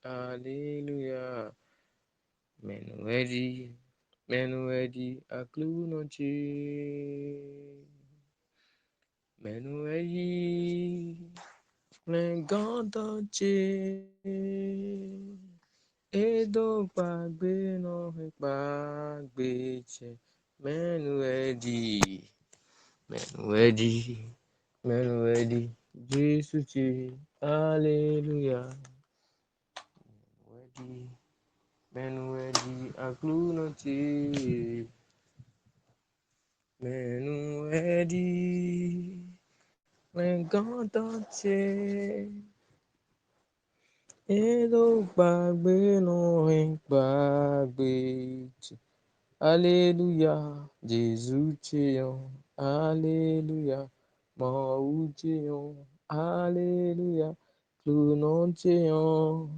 Alléluia. Menuedi, menuedi, aklunochi. Menuedi, lengandochi. Edo gbagbe no gbagbe che. Menuedi, menuedi, menuedi, Jesus chi. Alléluia. Menuedi. Menuedi aklunochi. Menuedi lengandoche. Edo gbagbe no gbagbe. Alléluia, Jésus cheyon. Alléluia, Mahou cheyon. Alléluia, Clunon cheyon.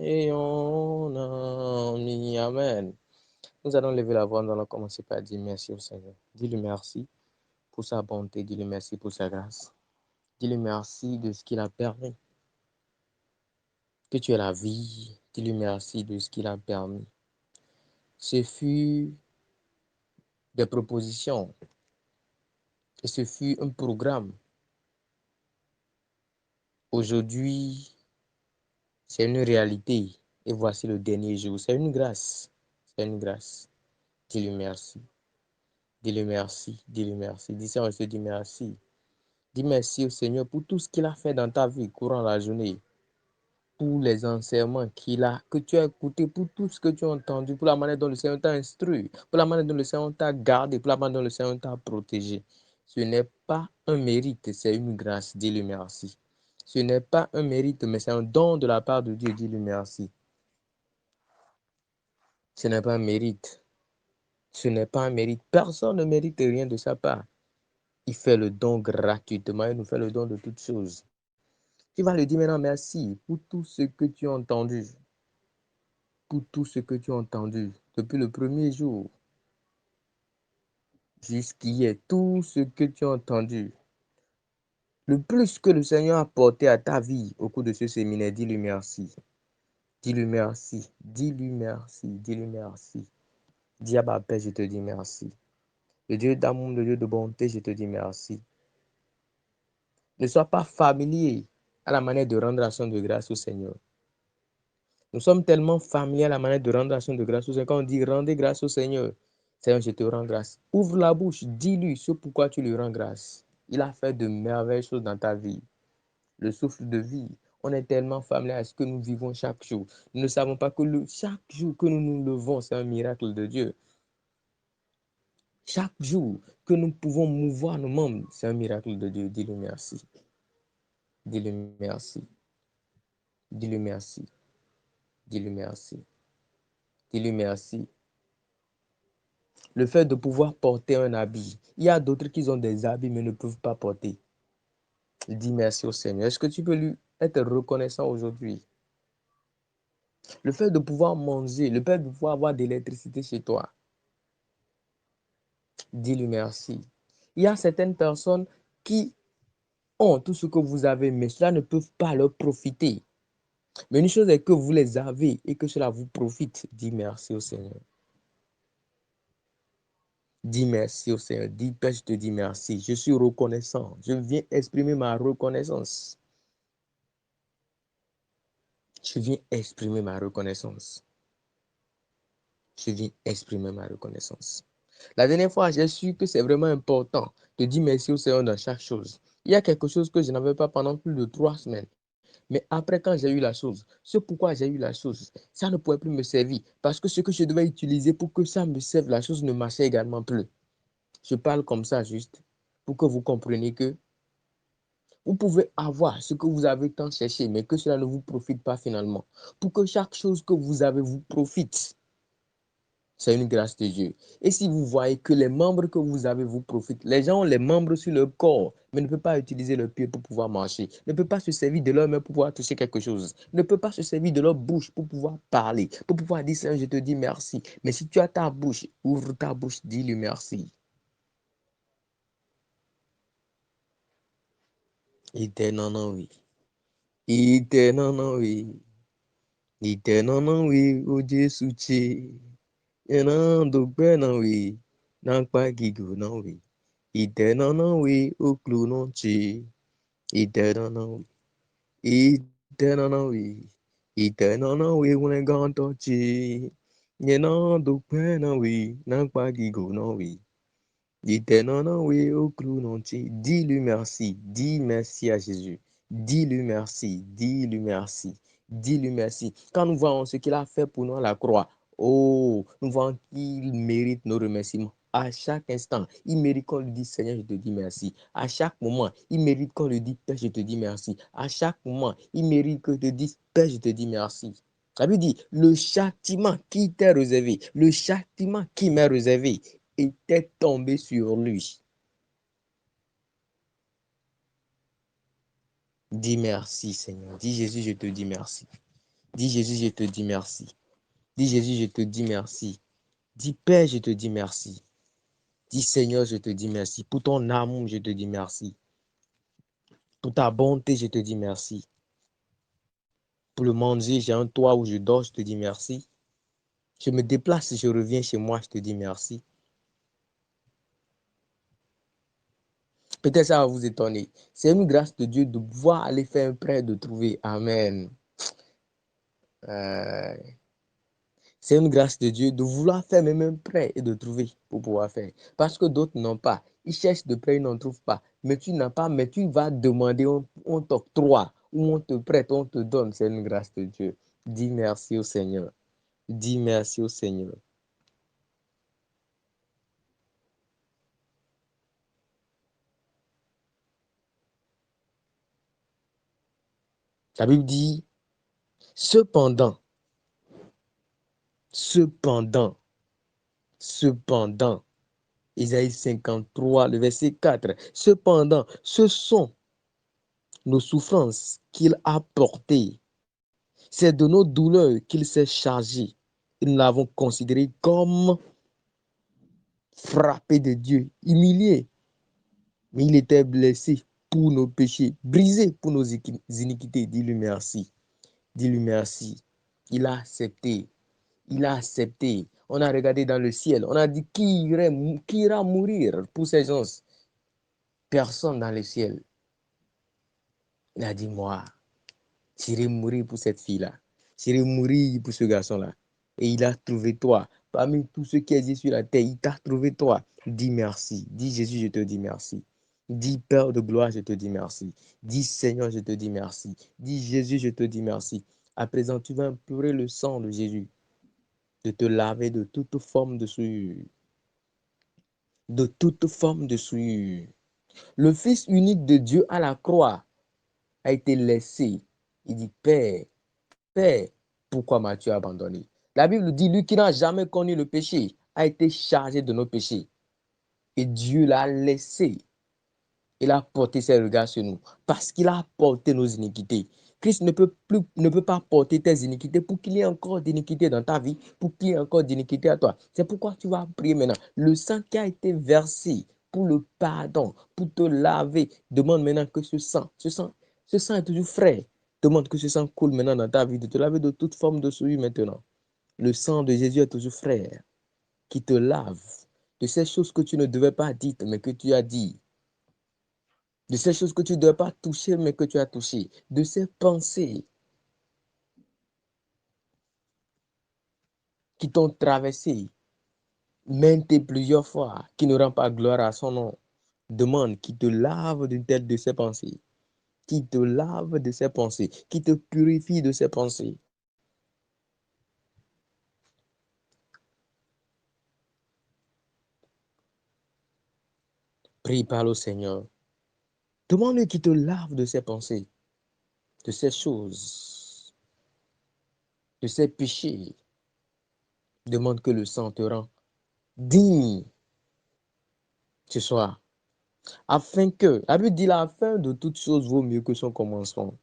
Et on a mis Amen. Nous allons lever la voix, nous allons commencer par dire merci au Seigneur. Dis-lui merci pour sa bonté, dis-lui merci pour sa grâce. Dis-lui merci de ce qu'il a permis. Que tu aies la vie, dis-lui merci de ce qu'il a permis. Ce fut des propositions et ce fut un programme. Aujourd'hui, c'est une réalité et voici le dernier jour. C'est une grâce, c'est une grâce. Dis-lui merci. Dis-lui merci, dis-lui merci. Dis ça, on se dit merci. Dis merci au Seigneur pour tout ce qu'il a fait dans ta vie courant la journée, pour les enseignements que tu as écoutés, pour tout ce que tu as entendu, pour la manière dont le Seigneur t'a instruit, pour la manière dont le Seigneur t'a gardé, pour la manière dont le Seigneur t'a protégé. Ce n'est pas un mérite, c'est une grâce. Dis-lui merci. Ce n'est pas un mérite, mais c'est un don de la part de Dieu. Dis-lui merci. Ce n'est pas un mérite. Ce n'est pas un mérite. Personne ne mérite rien de sa part. Il fait le don gratuitement. Il nous fait le don de toutes choses. Tu vas lui dire maintenant merci pour tout ce que tu as entendu. Pour tout ce que tu as entendu depuis le premier jour jusqu'hier. Tout ce que tu as entendu. Le plus que le Seigneur a apporté à ta vie au cours de ce séminaire, dis-lui merci. Dis-lui merci. Dis-lui merci. Dis-lui merci. Dis à ma Père, je te dis merci. Le Dieu d'amour, le Dieu de bonté, je te dis merci. Ne sois pas familier à la manière de rendre action de grâce au Seigneur. Nous sommes tellement familiers à la manière de rendre action de grâce au Seigneur. Quand on dit rendez grâce au Seigneur, Seigneur, je te rends grâce. Ouvre la bouche, dis-lui ce pourquoi tu lui rends grâce. Il a fait de merveilleuses choses dans ta vie. Le souffle de vie. On est tellement familier à ce que nous vivons chaque jour. Nous ne savons pas que chaque jour que nous nous levons, c'est un miracle de Dieu. Chaque jour que nous pouvons mouvoir nos membres, c'est un miracle de Dieu. Dis-lui merci. Dis-lui merci. Dis-lui merci. Dis-lui merci. Dis-lui merci. Le fait de pouvoir porter un habit. Il y a d'autres qui ont des habits mais ne peuvent pas porter. Dis merci au Seigneur. Est-ce que tu peux lui être reconnaissant aujourd'hui? Le fait de pouvoir manger, le fait de pouvoir avoir de l'électricité chez toi. Dis-lui merci. Il y a certaines personnes qui ont tout ce que vous avez, mais cela ne peut pas leur profiter. Mais une chose est que vous les avez et que cela vous profite. Dis merci au Seigneur. Dis merci au Seigneur. Dis, Père, je te dis merci. Je suis reconnaissant. Je viens exprimer ma reconnaissance. Je viens exprimer ma reconnaissance. Je viens exprimer ma reconnaissance. La dernière fois, j'ai su que c'est vraiment important de dire merci au Seigneur dans chaque chose. Il y a quelque chose que je n'avais pas pendant plus de 3 semaines. Mais après, quand j'ai eu la chose, ce pourquoi j'ai eu la chose, ça ne pouvait plus me servir. Parce que ce que je devais utiliser pour que ça me serve, la chose ne marchait également plus. Je parle comme ça juste pour que vous compreniez que vous pouvez avoir ce que vous avez tant cherché, mais que cela ne vous profite pas finalement. Pour que chaque chose que vous avez vous profite. C'est une grâce de Dieu. Et si vous voyez que les membres que vous avez vous profitent, les gens ont les membres sur leur corps, mais ne peuvent pas utiliser leurs pieds pour pouvoir marcher, ne peuvent pas se servir de leurs mains pour pouvoir toucher quelque chose, ne peuvent pas se servir de leur bouche pour pouvoir parler, pour pouvoir dire, Seigneur, je te dis merci. Mais si tu as ta bouche, ouvre ta bouche, dis-lui merci. Éternel, oui. Éternel, oui. Ite non oui, o Jésus tché. Yenan dogbe non oui, nan pa gigo non oui. Ite non oui, o clou non tché. Ite non oui. Ite non oui. Ite non oui, on est ganto tché. Yenan dogbe non oui, nan pa gigo non oui. Éternellement, oui, au clou entier. Dis-lui merci. Dis merci à Jésus. Dis-lui merci. Dis-lui merci. Dis-lui merci. Quand nous voyons ce qu'il a fait pour nous à la croix, oh, nous voyons qu'il mérite nos remerciements. À chaque instant, il mérite qu'on lui dise Seigneur, je te dis merci. À chaque moment, il mérite qu'on lui dise Père, je te dis merci. À chaque moment, il mérite que je te dise Père, je te dis merci. Ça veut dire le châtiment qui t'est réservé, le châtiment qui m'est réservé, était tombé sur lui. Dis merci, Seigneur. Dis Jésus, je te dis merci. Dis Jésus, je te dis merci. Dis Jésus, je te dis merci. Dis Père, je te dis merci. Dis Seigneur, je te dis merci. Pour ton amour, je te dis merci. Pour ta bonté, je te dis merci. Pour le manger, j'ai un toit où je dors, je te dis merci. Je me déplace, je reviens chez moi, je te dis merci. Peut-être ça va vous étonner. C'est une grâce de Dieu de pouvoir aller faire un prêt, de trouver. Amen. C'est une grâce de Dieu de vouloir faire même un prêt et de trouver pour pouvoir faire. Parce que d'autres n'ont pas. Ils cherchent de prêt, ils n'en trouvent pas. Mais tu n'as pas, mais tu vas demander, on t'octroie, ou on te prête, on te donne. C'est une grâce de Dieu. Dis merci au Seigneur. Dis merci au Seigneur. La Bible dit, cependant, cependant, cependant, Isaïe 53, le verset 4, cependant, ce sont nos souffrances qu'il a portées. C'est de nos douleurs qu'il s'est chargé. Et nous l'avons considéré comme frappé de Dieu, humilié. Mais il était blessé pour nos péchés, brisé pour nos iniquités. Dis-lui merci. Dis-lui merci. Il a accepté. Il a accepté. On a regardé dans le ciel. On a dit qui ira mourir pour ces gens. Personne dans le ciel. Il a dit moi. J'irai mourir pour cette fille-là. J'irai mourir pour ce garçon-là. Et il a trouvé toi. Parmi tous ceux qui existent sur la terre, il t'a trouvé toi. Dis merci. Dis Jésus, je te dis merci. Dis Père de gloire, je te dis merci. Dis Seigneur, je te dis merci. Dis Jésus, je te dis merci. À présent, tu vas implorer le sang de Jésus, de te laver de toute forme de souillure. De toute forme de souillure. Le Fils unique de Dieu à la croix a été laissé. Il dit, Père, pourquoi m'as-tu abandonné? La Bible dit, lui qui n'a jamais connu le péché a été chargé de nos péchés. Et Dieu l'a laissé. Il a porté ses regards sur nous parce qu'il a porté nos iniquités. Christ ne peut pas porter tes iniquités pour qu'il y ait encore d'iniquités dans ta vie, pour qu'il y ait encore d'iniquités à toi. C'est pourquoi tu vas prier maintenant. Le sang qui a été versé pour le pardon, pour te laver, demande maintenant que ce sang est toujours frais. Demande que ce sang coule maintenant dans ta vie, de te laver de toute forme de souillure maintenant. Le sang de Jésus est toujours frais, qui te lave de ces choses que tu ne devais pas dire, mais que tu as dit. De ces choses que tu ne devais pas toucher, mais que tu as touché. De ces pensées qui t'ont traversé maintes et plusieurs fois, qui ne rendent pas gloire à son nom. Demande qui te lave d'une tête de ces pensées, qui te lave de ces pensées, qui te purifie de ces pensées. Prie, parle au Seigneur. Demande-lui qui te lave de ces pensées, de ces choses, de ces péchés. Demande que le sang te rend digne ce soir. Afin que, la Bible dit la fin de toute chose vaut mieux que son commencement.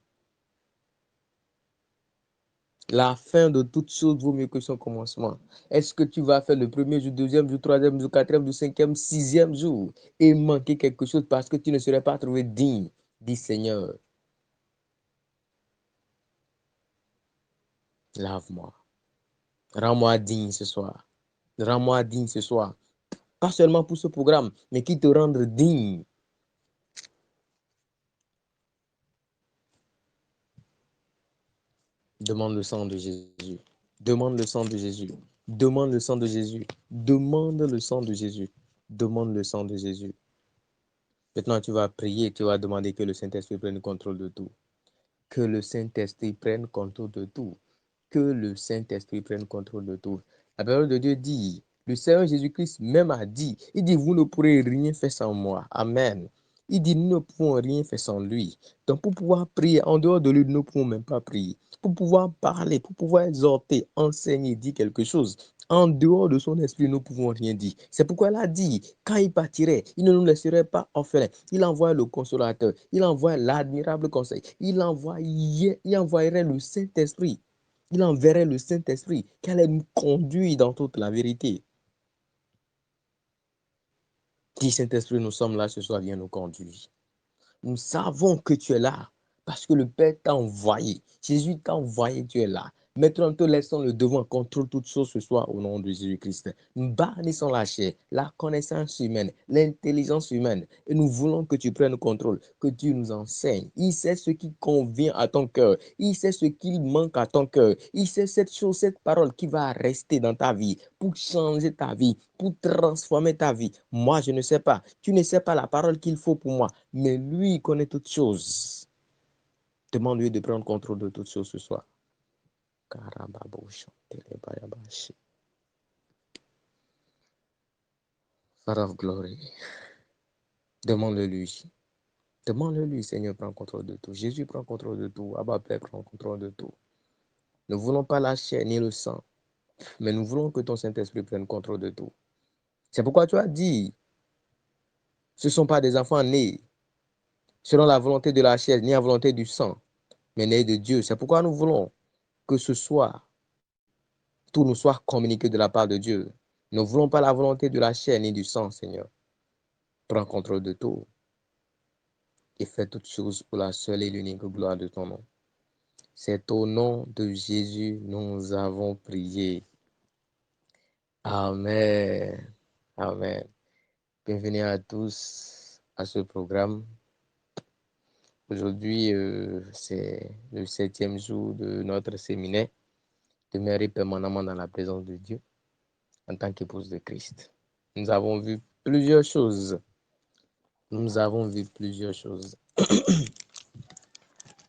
La fin de toute chose vaut mieux que son commencement. Est-ce que tu vas faire le premier jour, deuxième jour, troisième jour, quatrième jour, cinquième, sixième jour et manquer quelque chose parce que tu ne serais pas trouvé digne? Dis Seigneur, Lave-moi. Rends-moi digne ce soir. Rends-moi digne ce soir. Pas seulement pour ce programme, mais qui te rende digne. Demande le sang de Jésus. Demande le sang de Jésus. Demande le sang de Jésus. Demande le sang de Jésus. Demande le sang de Jésus. Maintenant, tu vas prier, tu vas demander que le Saint-Esprit prenne le contrôle de tout. Que le Saint-Esprit prenne contrôle de tout. Que le Saint-Esprit prenne contrôle de tout. La parole de Dieu dit, le Seigneur Jésus-Christ même a dit, il dit, vous ne pourrez rien faire sans moi. Amen. Il dit, nous ne pouvons rien faire sans lui. Donc, pour pouvoir prier, en dehors de lui, nous ne pouvons même pas prier. Pour pouvoir parler, pour pouvoir exhorter, enseigner, dire quelque chose, en dehors de son esprit, nous ne pouvons rien dire. C'est pourquoi il a dit, quand il partirait, il ne nous laisserait pas orphelins. Il envoie le consolateur, il envoie l'admirable conseil, il envoyerait le Saint-Esprit. Il enverrait le Saint-Esprit qui allait nous conduire dans toute la vérité. Dis Saint-Esprit, nous sommes là ce soir, viens nous conduire. Nous savons que tu es là parce que le Père t'a envoyé. Jésus t'a envoyé, tu es là. Maintenant, nous te laissons le devant contre toutes choses ce soir au nom de Jésus-Christ. Nous bannissons la chair, la connaissance humaine, l'intelligence humaine. Et nous voulons que tu prennes le contrôle, que tu nous enseignes. Il sait ce qui convient à ton cœur. Il sait ce qu'il manque à ton cœur. Il sait cette chose, cette parole qui va rester dans ta vie pour changer ta vie, pour transformer ta vie. Moi, je ne sais pas. Tu ne sais pas la parole qu'il faut pour moi. Mais lui, il connaît toutes choses. Demande-lui de prendre contrôle de toutes choses ce soir. Father of glory. Demande-le-lui. Demande-le-lui, Seigneur, prends contrôle de tout. Jésus prend contrôle de tout. Abba Père prend contrôle de tout. Nous ne voulons pas la chair ni le sang, mais nous voulons que ton Saint-Esprit prenne contrôle de tout. C'est pourquoi tu as dit, ce ne sont pas des enfants nés selon la volonté de la chair, ni la volonté du sang, mais nés de Dieu. C'est pourquoi nous voulons que ce soir, tout nous soit communiqué de la part de Dieu. Nous ne voulons pas la volonté de la chair ni du sang, Seigneur. Prends contrôle de tout et fais toutes choses pour la seule et l'unique gloire de ton nom. C'est au nom de Jésus nous avons prié. Amen. Amen. Bienvenue à tous à ce programme. Aujourd'hui, c'est le 7e jour de notre séminaire. Demeurer permanemment dans la présence de Dieu en tant qu'épouse de Christ. Nous avons vu plusieurs choses. Nous avons vu plusieurs choses.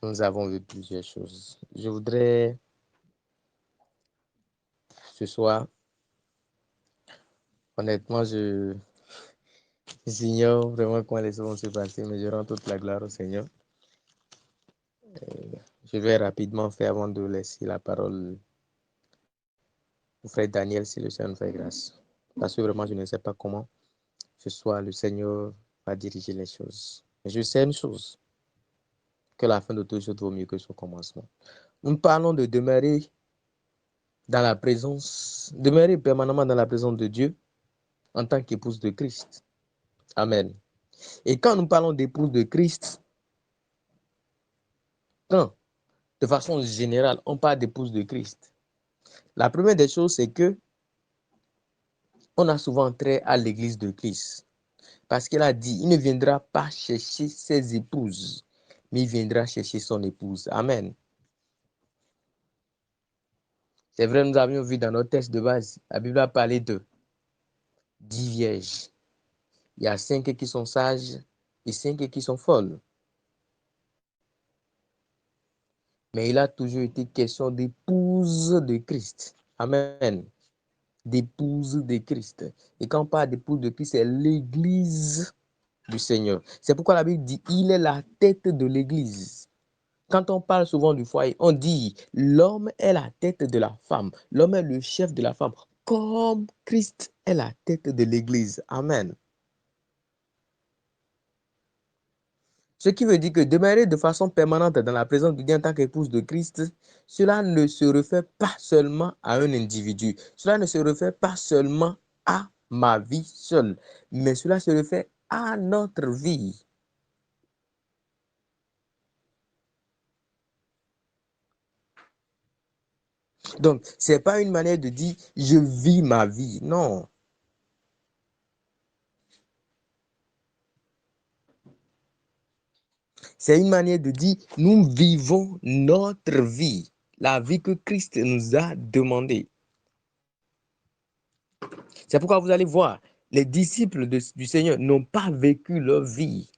Nous avons vu plusieurs choses. Je voudrais ce soir, honnêtement, j'ignore vraiment comment les choses vont se passer, mais je rends toute la gloire au Seigneur. Je vais rapidement faire avant de laisser la parole au frère Daniel si le Seigneur nous fait grâce. Parce que vraiment, je ne sais pas comment ce soir le Seigneur va diriger les choses. Mais je sais une chose, que la fin de tout chose vaut mieux que son commencement. Nous parlons de demeurer dans la présence, demeurer permanemment dans la présence de Dieu en tant qu'épouse de Christ. Amen. Et quand nous parlons d'épouse de Christ, quand, de façon générale, on parle d'épouse de Christ, la première des choses, c'est que on a souvent trait à l'église de Christ. Parce qu'il a dit, il ne viendra pas chercher ses épouses, mais il viendra chercher son épouse. Amen. C'est vrai, nous avions vu dans notre texte de base, la Bible a parlé de 10 vierges. Il y a 5 qui sont sages et 5 qui sont folles. Mais il a toujours été question d'épouse de Christ. Amen. D'épouse de Christ. Et quand on parle d'épouse de Christ, c'est l'église du Seigneur. C'est pourquoi la Bible dit, il est la tête de l'église. Quand on parle souvent du foyer, on dit, l'homme est la tête de la femme. L'homme est le chef de la femme. Comme Christ est la tête de l'église. Amen. Ce qui veut dire que demeurer de façon permanente dans la présence de Dieu en tant qu'épouse de Christ, cela ne se réfère pas seulement à un individu. Cela ne se réfère pas seulement à ma vie seule, mais cela se réfère à notre vie. Donc, ce n'est pas une manière de dire je vis ma vie. Non. C'est une manière de dire nous vivons notre vie, la vie que Christ nous a demandée. C'est pourquoi vous allez voir, les disciples du Seigneur n'ont pas vécu leur vie.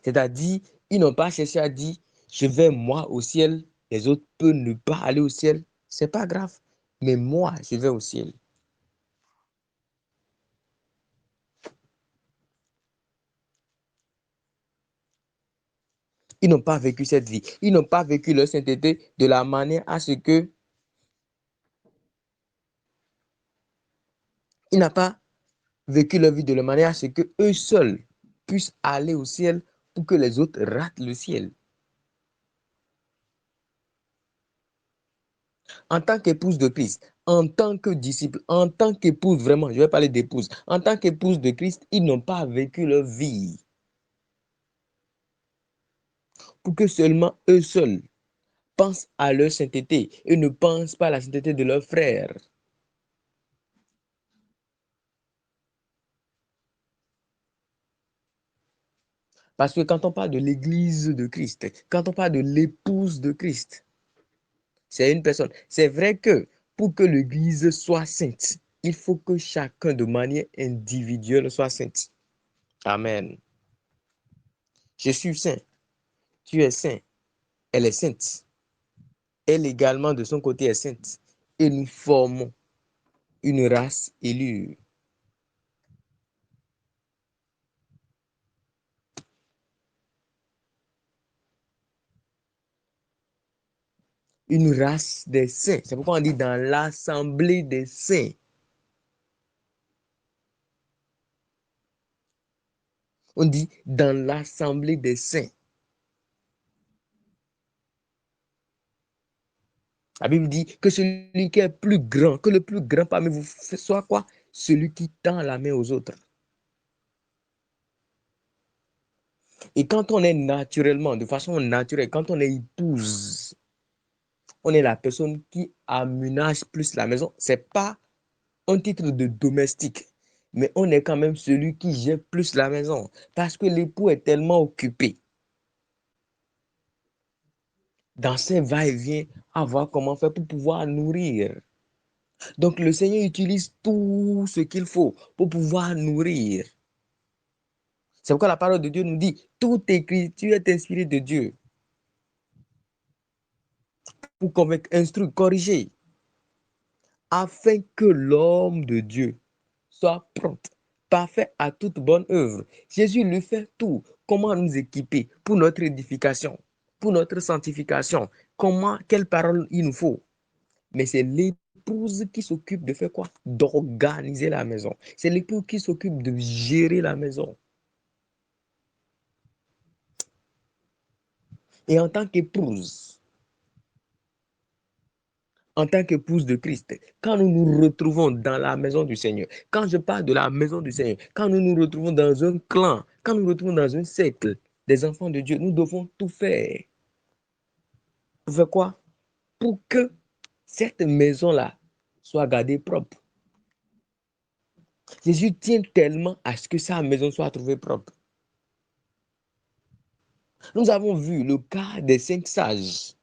C'est-à-dire, ils n'ont pas cherché à dire, je vais moi au ciel, les autres peuvent ne pas aller au ciel. Ce n'est pas grave, mais moi, je vais au ciel. Ils n'ont pas vécu cette vie. Ils n'ont pas vécu leur sainteté de la manière à ce que ils n'ont pas vécu leur vie de la manière à ce que eux seuls puissent aller au ciel pour que les autres ratent le ciel. En tant qu'épouse de Christ, en tant que disciple, en tant qu'épouse, vraiment, je vais parler d'épouse, en tant qu'épouse de Christ, ils n'ont pas vécu leur vie pour que seulement eux seuls pensent à leur sainteté et ne pensent pas à la sainteté de leurs frères. Parce que quand on parle de l'église de Christ, quand on parle de l'épouse de Christ, c'est une personne. C'est vrai que pour que l'église soit sainte, il faut que chacun de manière individuelle soit sainte. Amen. Je suis saint, tu es saint, elle est sainte. Elle également de son côté est sainte. Et nous formons une race élue. Une race des saints. C'est pourquoi on dit dans l'assemblée des saints. On dit dans l'assemblée des saints. La Bible dit que celui qui est plus grand, que le plus grand parmi vous soit quoi? Celui qui tend la main aux autres. Et quand on est naturellement, de façon naturelle, quand on est épouse, on est la personne qui aménage plus la maison. Ce n'est pas un titre de domestique, mais on est quand même celui qui gère plus la maison. Parce que l'époux est tellement occupé dans ses va-et-vient à voir comment faire pour pouvoir nourrir. Donc le Seigneur utilise tout ce qu'il faut pour pouvoir nourrir. C'est pourquoi la parole de Dieu nous dit, toute écriture est inspirée de Dieu pour convaincre, instruire, corriger, afin que l'homme de Dieu soit prompt, parfait à toute bonne œuvre. Jésus lui fait tout. Comment nous équiper pour notre édification, pour notre sanctification? Comment, quelle parole il nous faut? Mais c'est l'épouse qui s'occupe de faire quoi? D'organiser la maison. C'est l'épouse qui s'occupe de gérer la maison. Et en tant qu'épouse de Christ, quand nous nous retrouvons dans la maison du Seigneur, quand je parle de la maison du Seigneur, quand nous nous retrouvons dans un clan, quand nous nous retrouvons dans un cercle des enfants de Dieu, nous devons tout faire. Pour faire quoi? Pour que cette maison-là soit gardée propre. Jésus tient tellement à ce que sa maison soit trouvée propre. Nous avons vu le cas des 5 sages.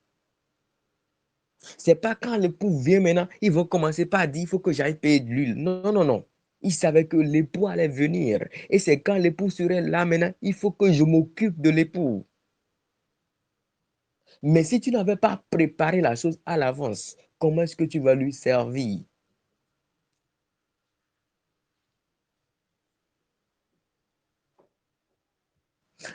Ce n'est pas quand l'époux vient maintenant, ils vont commencer par dire, il faut que j'aille payer de l'huile. Non, non, non, non. Ils savaient que l'époux allait venir. Et c'est quand l'époux serait là maintenant, il faut que je m'occupe de l'époux. Mais si tu n'avais pas préparé la chose à l'avance, comment est-ce que tu vas lui servir?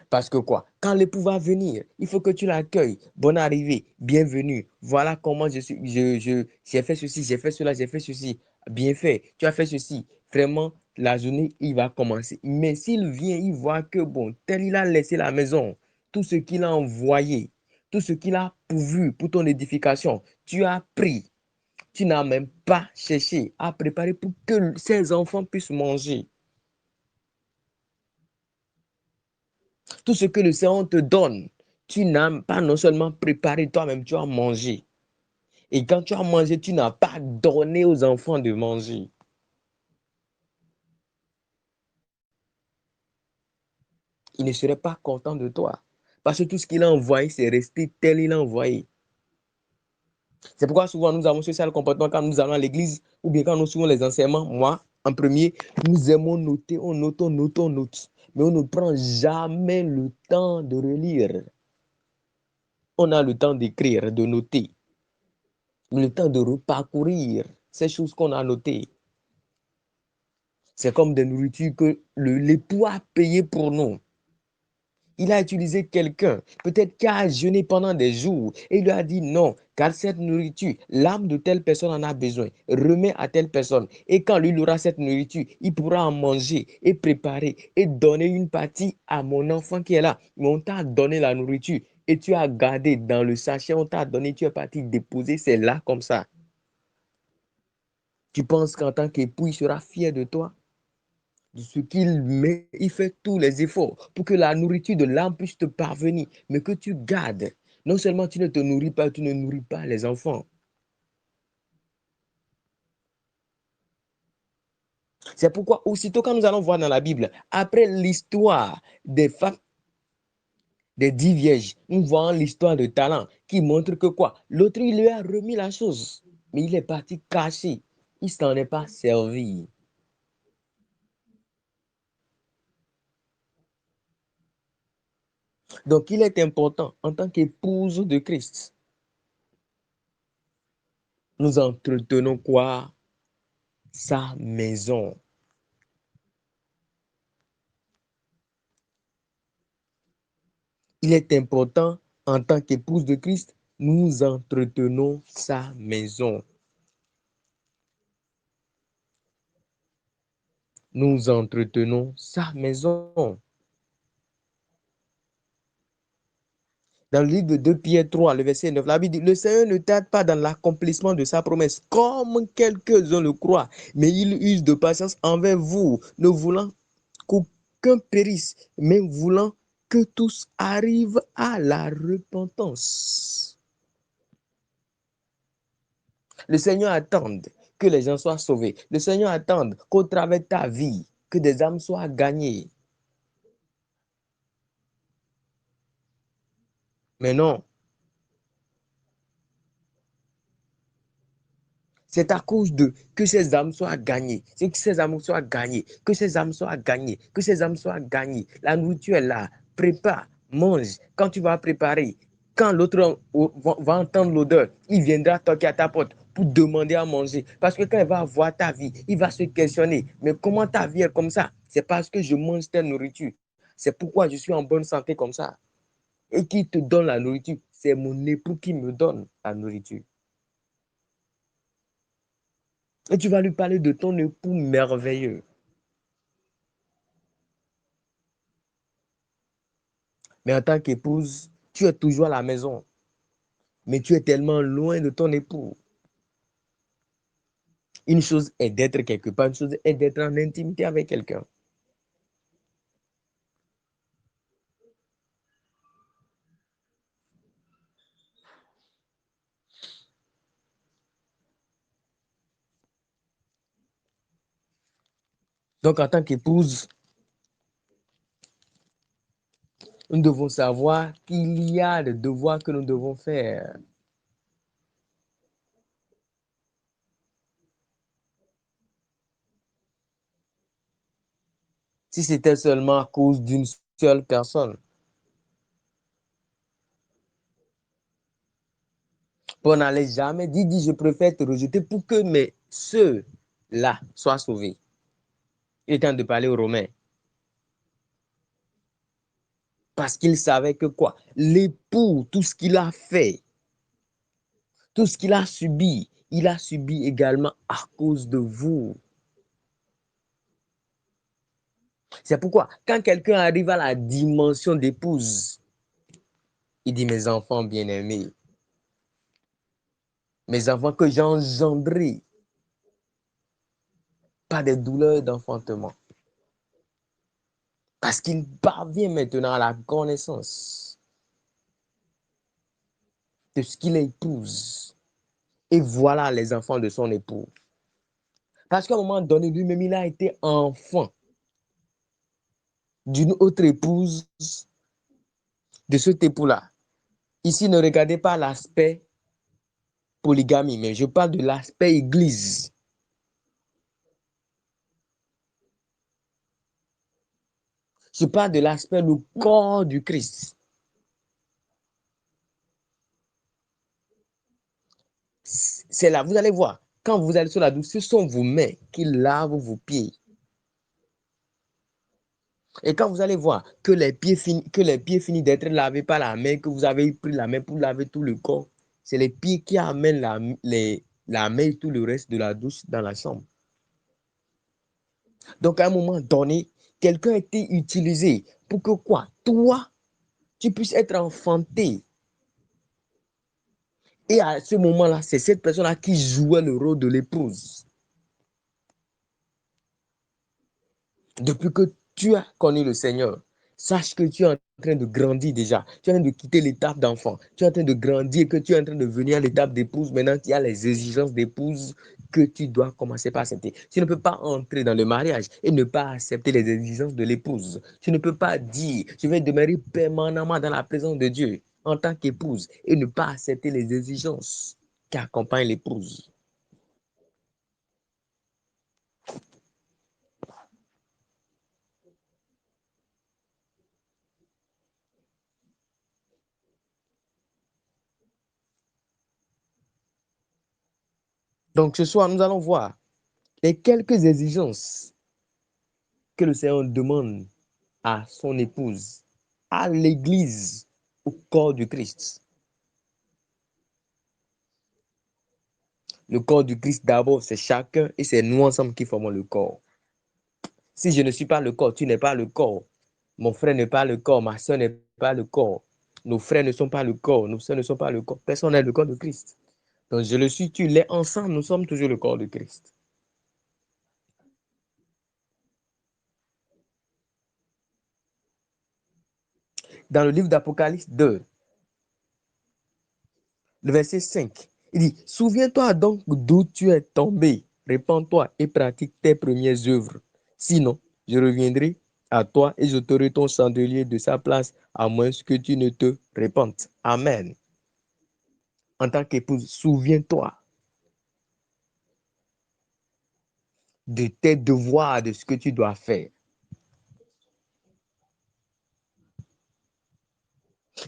Parce que quoi? Quand l'époux va venir, il faut que tu l'accueilles. Bonne arrivée, bienvenue. Voilà comment j'ai fait ceci, j'ai fait cela, j'ai fait ceci. Bien fait, tu as fait ceci. Vraiment, la journée, il va commencer. Mais s'il vient, il voit que, bon, tel il a laissé la maison, tout ce qu'il a envoyé, tout ce qu'il a pourvu pour ton édification, tu as pris. Tu n'as même pas cherché à préparer pour que ses enfants puissent manger. Tout ce que le Seigneur te donne, tu n'as pas non seulement préparé toi-même, tu as mangé. Et quand tu as mangé, tu n'as pas donné aux enfants de manger. Il ne serait pas content de toi. Parce que tout ce qu'il a envoyé, c'est resté tel qu'il a envoyé. C'est pourquoi souvent nous avons ce sale comportement quand nous allons à l'église ou bien quand nous suivons les enseignements. Moi, en premier, nous aimons noter, on note, on note, on note. Mais on ne prend jamais le temps de relire. On a le temps d'écrire, de noter. Le temps de reparcourir ces choses qu'on a notées. C'est comme des nourritures que l'époux a payé pour nous. Il a utilisé quelqu'un, peut-être qui a jeûné pendant des jours, et il lui a dit non, car cette nourriture, l'âme de telle personne en a besoin, remets à telle personne. Et quand lui il aura cette nourriture, il pourra en manger et préparer et donner une partie à mon enfant qui est là. Mais on t'a donné la nourriture et tu as gardé dans le sachet, on t'a donné, tu es parti déposer, c'est là comme ça. Tu penses qu'en tant qu'époux, il sera fier de toi? De ce qu'il met, il fait tous les efforts pour que la nourriture de l'âme puisse te parvenir, mais que tu gardes. Non seulement tu ne te nourris pas, tu ne nourris pas les enfants. C'est pourquoi aussitôt quand nous allons voir dans la Bible, après l'histoire des femmes, des 10 vierges, nous voyons l'histoire de Talent qui montre que quoi? L'autre, il lui a remis la chose, mais il est parti cacher. Il ne s'en est pas servi. Donc, il est important en tant qu'épouse de Christ. Nous entretenons quoi? Sa maison. Il est important, en tant qu'épouse de Christ, nous entretenons sa maison. Nous entretenons sa maison. Dans le livre de 2 Pierre 3, le verset 9, la Bible dit, le Seigneur ne tarde pas dans l'accomplissement de sa promesse, comme quelques-uns le croient, mais il use de patience envers vous, ne voulant qu'aucun périsse, mais voulant que tous arrivent à la repentance. Le Seigneur attend que les gens soient sauvés. Le Seigneur attend qu'au travers de ta vie, que des âmes soient gagnées. Mais non, c'est à cause de que ces âmes soient gagnées. C'est que ces âmes soient gagnées. Que ces âmes soient gagnées. Que ces âmes soient gagnées. La nourriture est là. Prépare, mange. Quand tu vas préparer, quand l'autre va entendre l'odeur, il viendra toquer à ta porte pour demander à manger. Parce que quand il va voir ta vie, il va se questionner. Mais comment ta vie est comme ça? C'est parce que je mange telle nourriture. C'est pourquoi je suis en bonne santé comme ça. Et qui te donne la nourriture? C'est mon époux qui me donne la nourriture. Et tu vas lui parler de ton époux merveilleux. Mais en tant qu'épouse, tu es toujours à la maison. Mais tu es tellement loin de ton époux. Une chose est d'être quelque part, une chose est d'être en intimité avec quelqu'un. Donc, en tant qu'épouse, nous devons savoir qu'il y a des devoirs que nous devons faire. Si c'était seulement à cause d'une seule personne, on n'allait jamais dire, je préfère te rejeter pour que mes ceux-là soient sauvés. Il est temps de parler aux Romains. Parce qu'il savait que quoi? L'époux, tout ce qu'il a fait, tout ce qu'il a subi également à cause de vous. C'est pourquoi, quand quelqu'un arrive à la dimension d'épouse, il dit, mes enfants bien-aimés, mes enfants que j'ai engendrés par des douleurs d'enfantement. Parce qu'il parvient maintenant à la connaissance. de ce qu'il épouse. Et voilà les enfants de son époux. Parce qu'à un moment donné, lui-même, il a été enfant d'une autre épouse de cet époux-là. Ici, ne regardez pas l'aspect polygamie, mais je parle de l'aspect église. Je parle de l'aspect le corps du Christ. C'est là, vous allez voir, quand vous allez sur la douche, ce sont vos mains qui lavent vos pieds. Et quand vous allez voir que les pieds finissent d'être lavés par la main, que vous avez pris la main pour laver tout le corps, c'est les pieds qui amènent la main et tout le reste de la douche dans la chambre. Donc, à un moment donné, quelqu'un a été utilisé pour que quoi? Toi, tu puisses être enfanté. Et à ce moment-là, c'est cette personne-là qui jouait le rôle de l'épouse. Depuis que tu as connu le Seigneur, sache que tu es en train de grandir déjà. Tu es en train de quitter l'étape d'enfant. Tu es en train de grandir, que tu es en train de venir à l'étape d'épouse. Maintenant, il y a les exigences d'épouse que tu dois commencer par accepter. Tu ne peux pas entrer dans le mariage et ne pas accepter les exigences de l'épouse. Tu ne peux pas dire, je vais demeurer permanemment dans la présence de Dieu en tant qu'épouse et ne pas accepter les exigences qui accompagnent l'épouse. Donc ce soir, nous allons voir les quelques exigences que le Seigneur demande à son épouse, à l'Église, au corps du Christ. Le corps du Christ, d'abord, c'est chacun et c'est nous ensemble qui formons le corps. Si je ne suis pas le corps, tu n'es pas le corps. Mon frère n'est pas le corps, ma soeur n'est pas le corps. Nos frères ne sont pas le corps, nos soeurs ne sont pas le corps. Personne n'est le corps de Christ. Donc je le suis, tu l'es, ensemble, nous sommes toujours le corps de Christ. Dans le livre d'Apocalypse 2, le verset 5, il dit, souviens-toi donc d'où tu es tombé, répands-toi et pratique tes premières œuvres. Sinon, je reviendrai à toi et j'ôterai ton chandelier de sa place, à moins que tu ne te répandes. Amen. En tant qu'épouse, souviens-toi de tes devoirs, de ce que tu dois faire.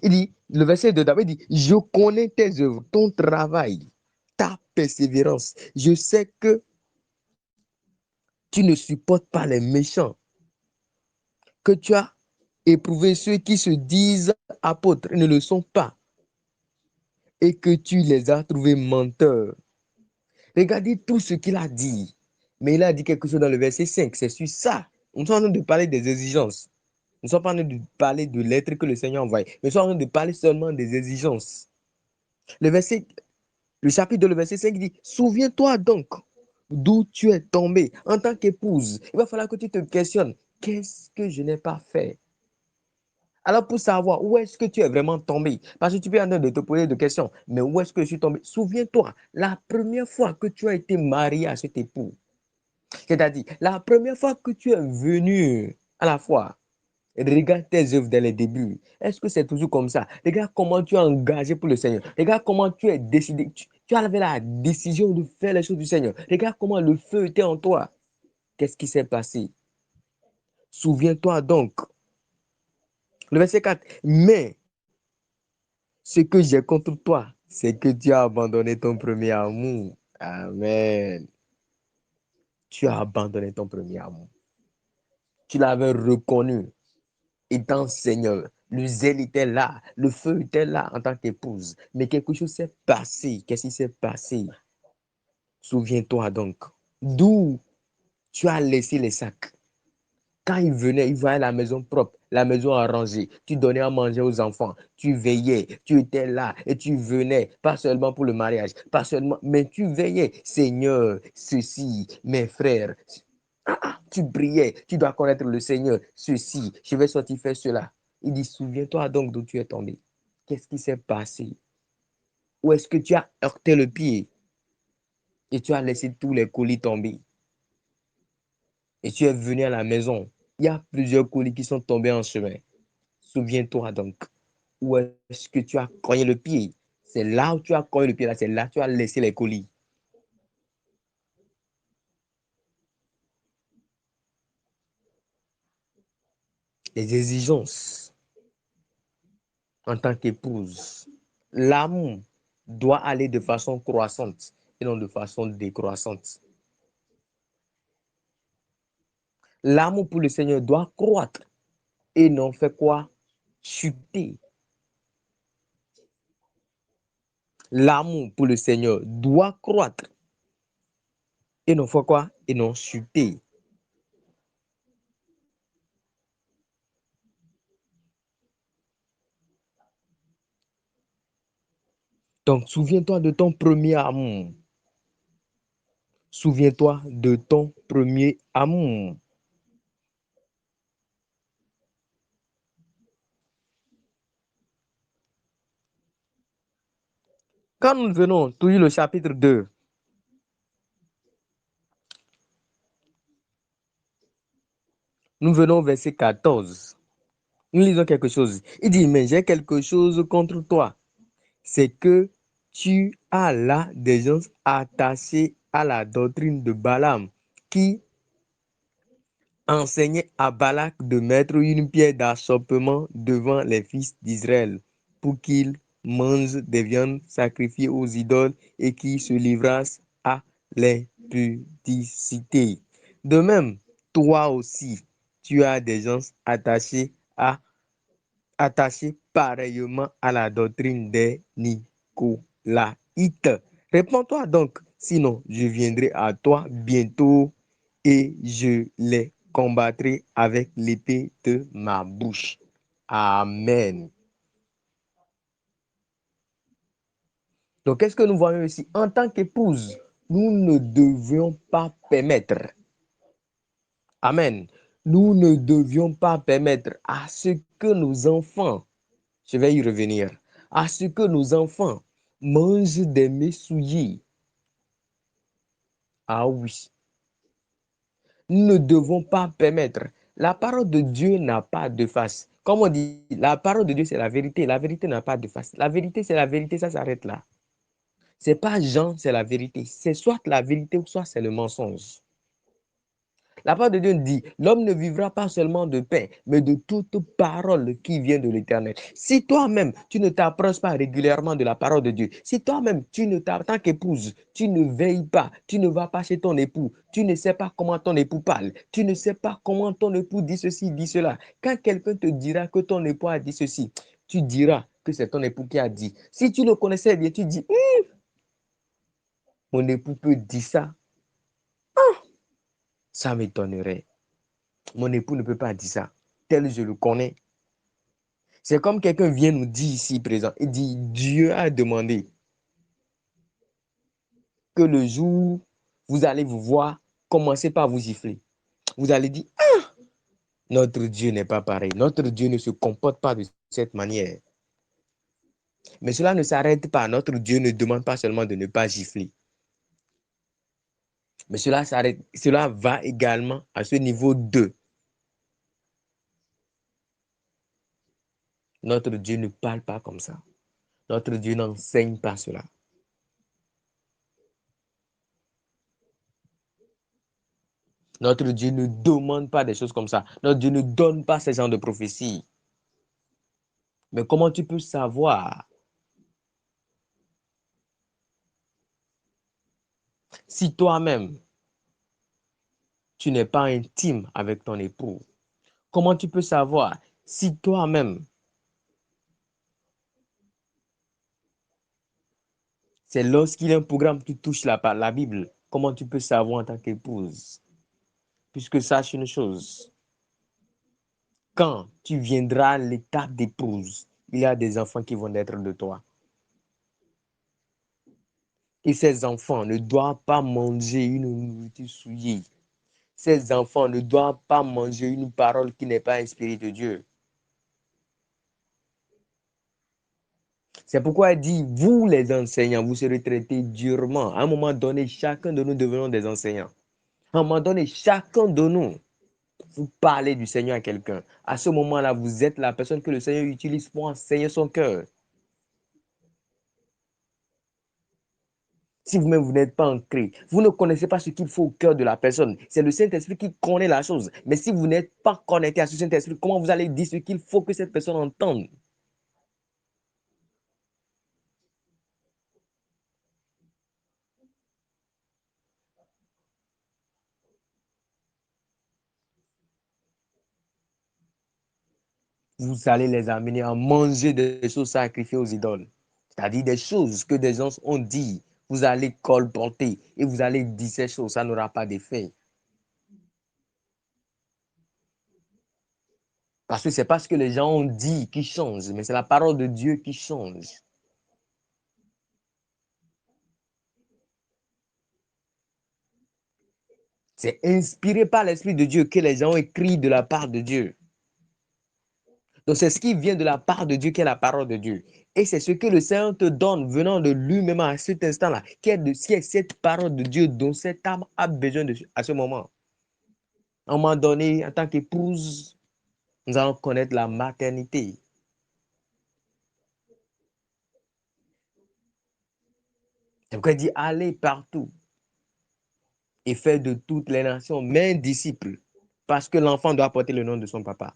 Il dit, le verset de David dit, je connais tes œuvres, ton travail, ta persévérance. Je sais que tu ne supportes pas les méchants, que tu as éprouvé ceux qui se disent apôtres et ne le sont pas, et que tu les as trouvés menteurs. Regardez tout ce qu'il a dit. Mais il a dit quelque chose dans le verset 5. C'est sur ça. Nous sommes en train de parler des exigences. Nous sommes pas en train de parler de l'être que le Seigneur envoie. Nous sommes en train de parler seulement des exigences. Le chapitre de le verset 5 dit, souviens-toi donc d'où tu es tombé en tant qu'épouse. Il va falloir que tu te questionnes. Qu'est-ce que je n'ai pas fait? Alors, pour savoir où est-ce que tu es vraiment tombé, parce que tu peux en train de te poser des questions, mais où est-ce que je suis tombé? Souviens-toi, la première fois que tu as été marié à cet époux, c'est-à-dire la première fois que tu es venu à la foi, regarde tes œuvres dès les débuts. Est-ce que c'est toujours comme ça? Regarde comment tu es engagé pour le Seigneur. Regarde comment tu es décidé. Tu avais la décision de faire les choses du Seigneur. Regarde comment le feu était en toi. Qu'est-ce qui s'est passé? Souviens-toi donc. Le verset 4. Mais ce que j'ai contre toi, c'est que tu as abandonné ton premier amour. Amen. Tu as abandonné ton premier amour. Tu l'avais reconnu étant Seigneur. Le zèle était là, le feu était là en tant qu'épouse. Mais quelque chose s'est passé. Qu'est-ce qui s'est passé? Souviens-toi donc. D'où tu as laissé les sacs. Quand il venait, il voyait la maison propre, la maison arrangée. Tu donnais à manger aux enfants. Tu veillais, tu étais là et tu venais, pas seulement pour le mariage, pas seulement, mais tu veillais. Seigneur, ceci, mes frères. Tu priais, tu dois connaître le Seigneur. Ceci, je vais sortir faire cela. Il dit, souviens-toi donc d'où tu es tombé. Qu'est-ce qui s'est passé? Ou est-ce que tu as heurté le pied et tu as laissé tous les colis tomber? Et tu es venu à la maison. Il y a plusieurs colis qui sont tombés en chemin. Souviens-toi donc. Où est-ce que tu as cogné le pied? C'est là où tu as cogné le pied. Là, c'est là que tu as laissé les colis. Les exigences en tant qu'épouse. L'amour doit aller de façon croissante et non de façon décroissante. L'amour pour le Seigneur doit croître et non fait quoi? Chuter. L'amour pour le Seigneur doit croître et non fait quoi? Et non chuter. Donc, souviens-toi de ton premier amour. Souviens-toi de ton premier amour. Quand nous venons toujours le chapitre 2, nous venons au verset 14. Nous lisons quelque chose. Il dit, mais j'ai quelque chose contre toi. C'est que tu as là des gens attachés à la doctrine de Balaam qui enseignait à Balak de mettre une pierre d'achoppement devant les fils d'Israël pour qu'ils mangent des viandes sacrifiées aux idoles et qu'ils se livrassent à l'impudicité. De même, toi aussi, tu as des gens attachés pareillement à la doctrine des Nicolaïtes. Réponds-toi donc, sinon je viendrai à toi bientôt et je les combattrai avec l'épée de ma bouche. Amen. Donc, qu'est-ce que nous voyons ici? En tant qu'épouse, nous ne devions pas permettre. Amen. Nous ne devions pas permettre à ce que nos enfants, je vais y revenir, à ce que nos enfants mangent des mets souillés. Ah oui. Nous ne devons pas permettre. La parole de Dieu n'a pas de face. Comme on dit, la parole de Dieu, c'est la vérité. La vérité n'a pas de face. La vérité, c'est la vérité, ça s'arrête là. C'est pas Jean, c'est la vérité. C'est soit la vérité ou soit c'est le mensonge. La parole de Dieu dit, l'homme ne vivra pas seulement de pain, mais de toute parole qui vient de l'Éternel. Si toi-même, tu ne t'approches pas régulièrement de la parole de Dieu, si toi-même, en tant qu'épouse, tu ne veilles pas, tu ne vas pas chez ton époux, tu ne sais pas comment ton époux parle, tu ne sais pas comment ton époux dit ceci, dit cela. Quand quelqu'un te dira que ton époux a dit ceci, tu diras que c'est ton époux qui a dit. Si tu le connaissais bien, tu dis, mon époux peut dire ça, ça m'étonnerait. Mon époux ne peut pas dire ça. Tel je le connais. C'est comme quelqu'un vient nous dire ici présent. Il dit, Dieu a demandé que le jour où vous allez vous voir, commencez par vous gifler. Vous allez dire, ah, notre Dieu n'est pas pareil. Notre Dieu ne se comporte pas de cette manière. Mais cela ne s'arrête pas. Notre Dieu ne demande pas seulement de ne pas gifler. Mais cela va également à ce niveau 2. Notre Dieu ne parle pas comme ça. Notre Dieu n'enseigne pas cela. Notre Dieu ne demande pas des choses comme ça. Notre Dieu ne donne pas ce genre de prophétie. Mais comment tu peux savoir si toi-même, tu n'es pas intime avec ton époux? Comment tu peux savoir si toi-même, c'est lorsqu'il y a un programme qui touche la Bible, comment tu peux savoir en tant qu'épouse? Puisque sache une chose, quand tu viendras à l'étape d'épouse, il y a des enfants qui vont naître de toi. Et ces enfants ne doivent pas manger une nourriture souillée. Ces enfants ne doivent pas manger une parole qui n'est pas inspirée de Dieu. C'est pourquoi il dit, vous les enseignants, vous serez traités durement. À un moment donné, chacun de nous devenons des enseignants. À un moment donné, chacun de nous, vous parlez du Seigneur à quelqu'un. À ce moment-là, vous êtes la personne que le Seigneur utilise pour enseigner son cœur. Si vous-même, vous n'êtes pas ancré, vous ne connaissez pas ce qu'il faut au cœur de la personne. C'est le Saint-Esprit qui connaît la chose. Mais si vous n'êtes pas connecté à ce Saint-Esprit, comment vous allez dire ce qu'il faut que cette personne entende? Vous allez les amener à manger des choses sacrifiées aux idoles. C'est-à-dire des choses que des gens ont dit. Vous allez colporter et vous allez dire ces choses. Ça n'aura pas d'effet. Parce que ce n'est pas ce que les gens ont dit qui change, mais c'est la parole de Dieu qui change. C'est inspiré par l'Esprit de Dieu que les gens ont écrit de la part de Dieu. Donc, c'est ce qui vient de la part de Dieu qui est la parole de Dieu. Et c'est ce que le Seigneur te donne venant de lui-même à cet instant-là, qui est cette parole de Dieu dont cette âme a besoin à ce moment. À un moment donné, en tant qu'épouse, nous allons connaître la maternité. C'est pourquoi il dit allez partout et faire de toutes les nations mes disciples, parce que l'enfant doit porter le nom de son papa.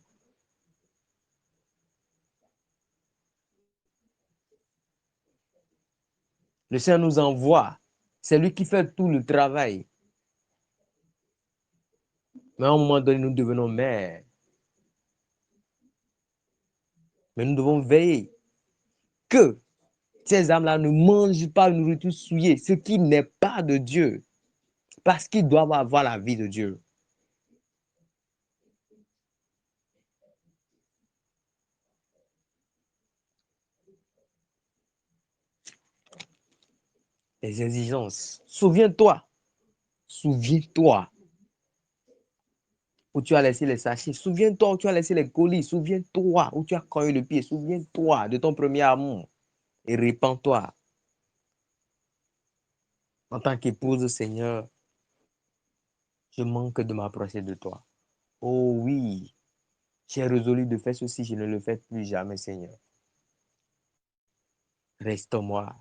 Le Seigneur nous envoie. C'est lui qui fait tout le travail. Mais à un moment donné, nous devenons mères. Mais nous devons veiller que ces âmes-là ne mangent pas une nourriture souillée, ce qui n'est pas de Dieu, parce qu'ils doivent avoir la vie de Dieu. Les exigences. Souviens-toi où tu as laissé les sachets. Souviens-toi où tu as laissé les colis. Souviens-toi où tu as cogné le pied. Souviens-toi de ton premier amour et répands-toi. En tant qu'épouse, Seigneur, je manque de m'approcher de toi. Oh oui, j'ai résolu de faire ceci, je ne le fais plus jamais, Seigneur. Reste-moi.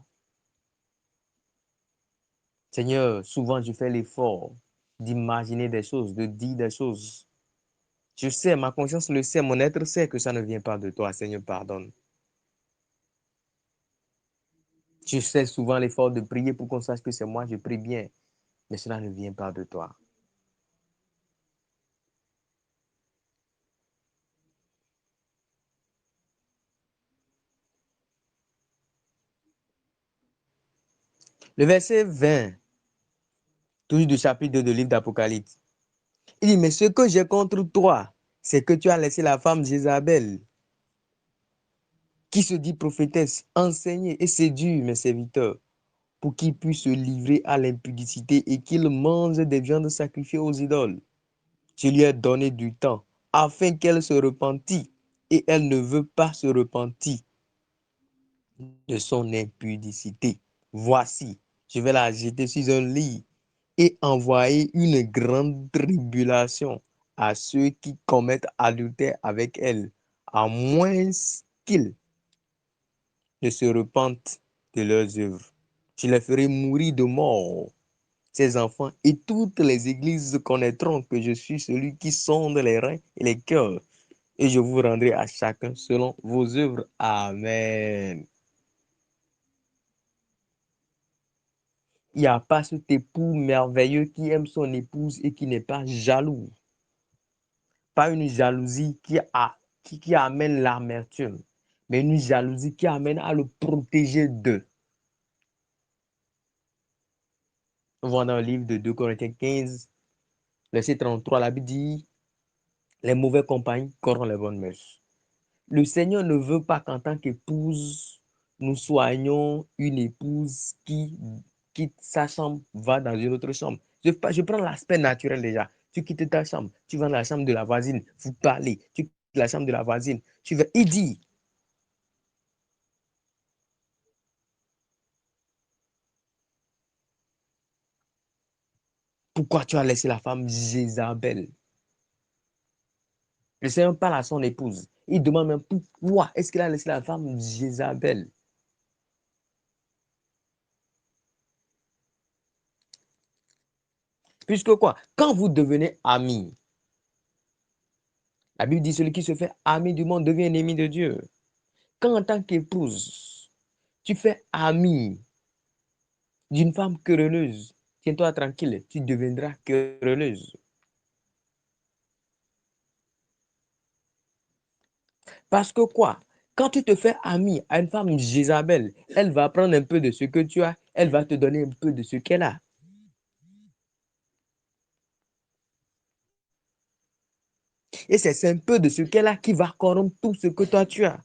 Seigneur, souvent je fais l'effort d'imaginer des choses, de dire des choses. Je sais, ma conscience le sait, mon être sait que ça ne vient pas de toi. Seigneur, pardonne. Je fais souvent l'effort de prier pour qu'on sache que c'est moi, je prie bien, mais cela ne vient pas de toi. Le verset 20, toujours du chapitre 2 du livre d'Apocalypse. Il dit, mais ce que j'ai contre toi, c'est que tu as laissé la femme Jézabel, qui se dit prophétesse, enseigner et séduire mes serviteurs, pour qu'ils puissent se livrer à l'impudicité et qu'ils mangent des viandes sacrifiées aux idoles. Je lui ai donné du temps afin qu'elle se repentît, et elle ne veut pas se repentir de son impudicité. Voici, je vais la jeter sur un lit et envoyer une grande tribulation à ceux qui commettent adultère avec elle, à moins qu'ils ne se repentent de leurs œuvres. Je les ferai mourir de mort, ces enfants, et toutes les églises connaîtront que je suis celui qui sonde les reins et les cœurs, et je vous rendrai à chacun selon vos œuvres. Amen. Il n'y a pas cet époux merveilleux qui aime son épouse et qui n'est pas jaloux. Pas une jalousie qui amène l'amertume, mais une jalousie qui amène à le protéger d'eux. On voit dans le livre de 2 Corinthiens 15, verset 33, la Bible dit, les mauvais compagnes corrompent les bonnes mœurs. Le Seigneur ne veut pas qu'en tant qu'épouse, nous soyons une épouse qui quitte sa chambre, va dans une autre chambre. Je prends l'aspect naturel déjà. Tu quittes ta chambre, tu vas dans la chambre de la voisine, vous parlez, tu quittes la chambre de la voisine, tu vas, il dit, Pourquoi tu as laissé la femme Jézabel? Le Seigneur parle à son épouse. Il demande même pourquoi est-ce qu'il a laissé la femme Jézabel? Puisque quoi? Quand vous devenez amis, la Bible dit celui qui se fait ami du monde devient ennemi de Dieu. Quand en tant qu'épouse, tu fais ami d'une femme querelleuse, tiens-toi tranquille, tu deviendras querelleuse. Parce que quoi? Quand tu te fais ami à une femme Jézabel, elle va prendre un peu de ce que tu as, elle va te donner un peu de ce qu'elle a. Et c'est un peu de ce qu'elle a qui va corrompre tout ce que toi tu as.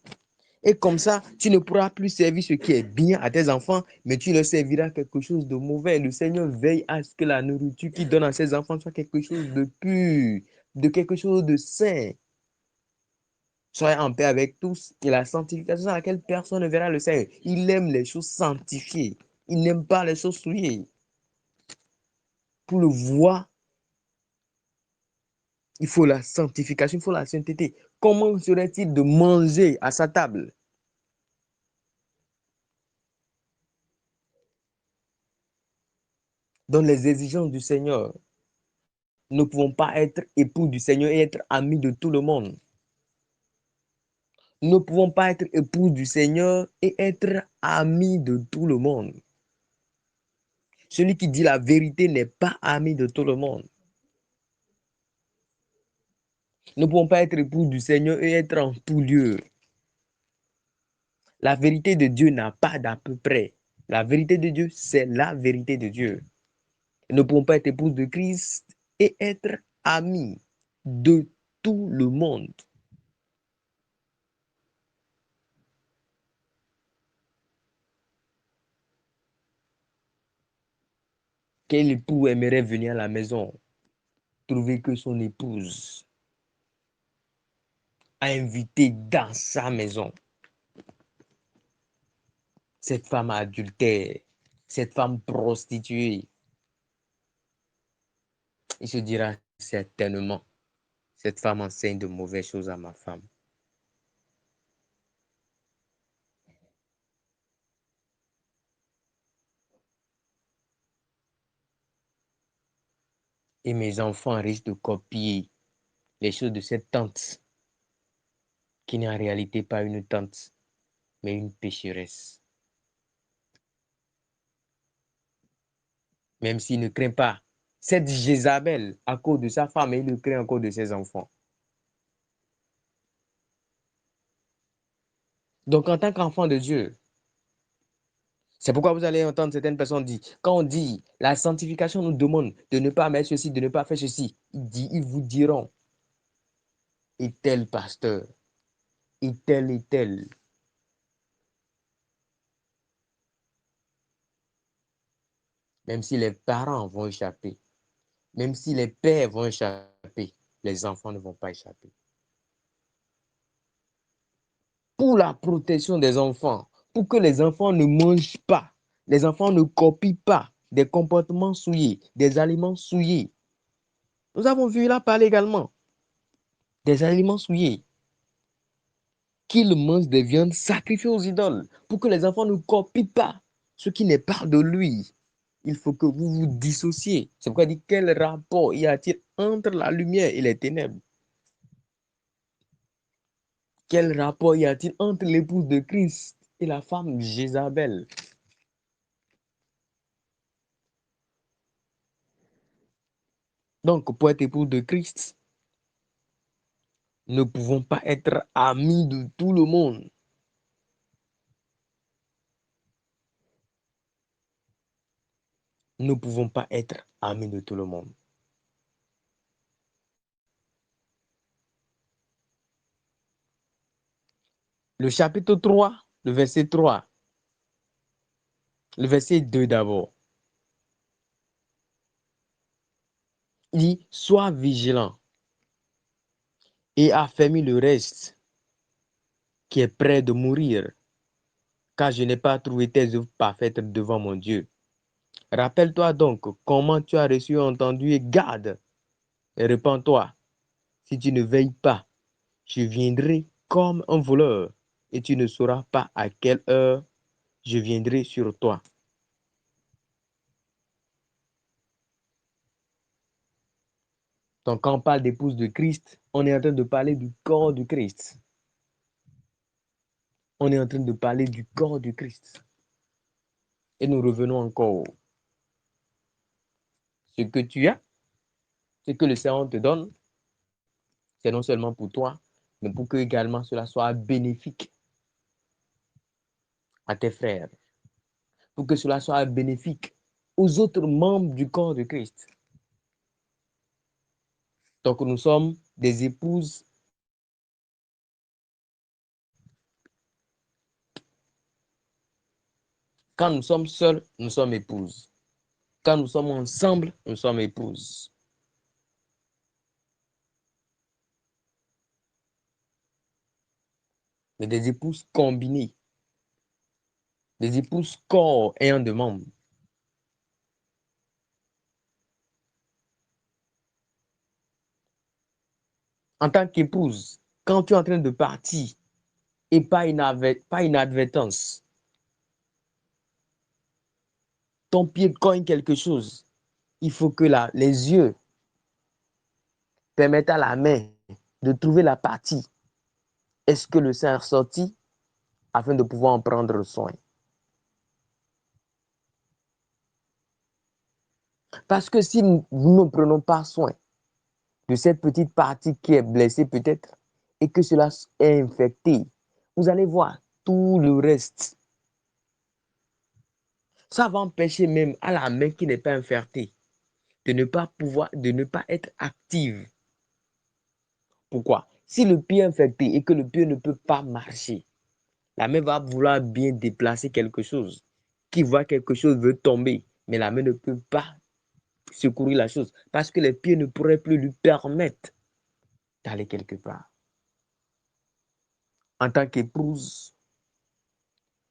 Et comme ça, tu ne pourras plus servir ce qui est bien à tes enfants, mais tu leur serviras quelque chose de mauvais. Le Seigneur veille à ce que la nourriture qu'il donne à ses enfants soit quelque chose de pur, de quelque chose de sain. Soyez en paix avec tous. Et la sanctification à laquelle personne ne verra le Seigneur. Il aime les choses sanctifiées. Il n'aime pas les choses souillées. Pour le voir, il faut la sanctification, il faut la sainteté. Comment serait-il de manger à sa table? Dans les exigences du Seigneur, nous ne pouvons pas être époux du Seigneur et être amis de tout le monde. Nous ne pouvons pas être époux du Seigneur et être amis de tout le monde. Celui qui dit la vérité n'est pas ami de tout le monde. Nous ne pouvons pas être époux du Seigneur et être en tout lieu. La vérité de Dieu n'a pas d'à peu près. La vérité de Dieu, c'est la vérité de Dieu. Nous ne pouvons pas être époux de Christ et être amis de tout le monde. Quel époux aimerait venir à la maison, trouver que son épouse a invité dans sa maison cette femme adultère, cette femme prostituée? Il se dira certainement, cette femme enseigne de mauvaises choses à ma femme. Et mes enfants risquent de copier les choses de cette tante, qui n'est en réalité pas une tante, mais une pécheresse. Même s'il ne craint pas cette Jézabel à cause de sa femme, et il le craint à cause de ses enfants. Donc, en tant qu'enfant de Dieu, c'est pourquoi vous allez entendre certaines personnes dire, quand on dit la sanctification nous demande de ne pas mettre ceci, de ne pas faire ceci, ils vous diront, et tel pasteur, et tel et tel. Même si les parents vont échapper, même si les pères vont échapper, les enfants ne vont pas échapper. Pour la protection des enfants, pour que les enfants ne mangent pas, les enfants ne copient pas des comportements souillés, des aliments souillés. Nous avons vu là parler également des aliments souillés, qu'ils mangent des viandes sacrifiées aux idoles, pour que les enfants ne copient pas ce qui n'est pas de lui. Il faut que vous vous dissociez. C'est pourquoi il dit quel rapport y a-t-il entre la lumière et les ténèbres? Quel rapport y a-t-il entre l'épouse de Christ et la femme Jézabel? Donc, pour être épouse de Christ, nous ne pouvons pas être amis de tout le monde. Nous ne pouvons pas être amis de tout le monde. Le chapitre 3, le verset 3, le verset 2 d'abord. Il dit, sois vigilant et affermis le reste qui est près de mourir, car je n'ai pas trouvé tes œuvres parfaites devant mon Dieu. Rappelle-toi donc comment tu as reçu, entendu, et garde. Et répands-toi. Si tu ne veilles pas, je viendrai comme un voleur, et tu ne sauras pas à quelle heure je viendrai sur toi. Donc, quand on parle d'épouse de Christ, on est en train de parler du corps du Christ. On est en train de parler du corps du Christ. Et nous revenons encore. Ce que tu as, ce que le Seigneur te donne, c'est non seulement pour toi, mais pour que également cela soit bénéfique à tes frères. Pour que cela soit bénéfique aux autres membres du corps de Christ. Donc, nous sommes des épouses. Quand nous sommes seuls, nous sommes épouses. Quand nous sommes ensemble, nous sommes épouses. Mais des épouses combinées. Des épouses corps ayant de membres. En tant qu'épouse, quand tu es en train de partir et pas inadvertance, ton pied cogne quelque chose, il faut que les yeux permettent à la main de trouver la partie. Est-ce que le sang est ressorti afin de pouvoir en prendre soin? Parce que si nous ne prenons pas soin de cette petite partie qui est blessée peut-être et que cela est infecté, vous allez voir tout le reste. Ça va empêcher même à la main qui n'est pas infectée de ne pas être active. Pourquoi? Si le pied est infecté et que le pied ne peut pas marcher, la main va vouloir bien déplacer quelque chose. Qui voit quelque chose veut tomber, mais la main ne peut pas secourir la chose parce que les pieds ne pourraient plus lui permettre d'aller quelque part. En tant qu'épouse,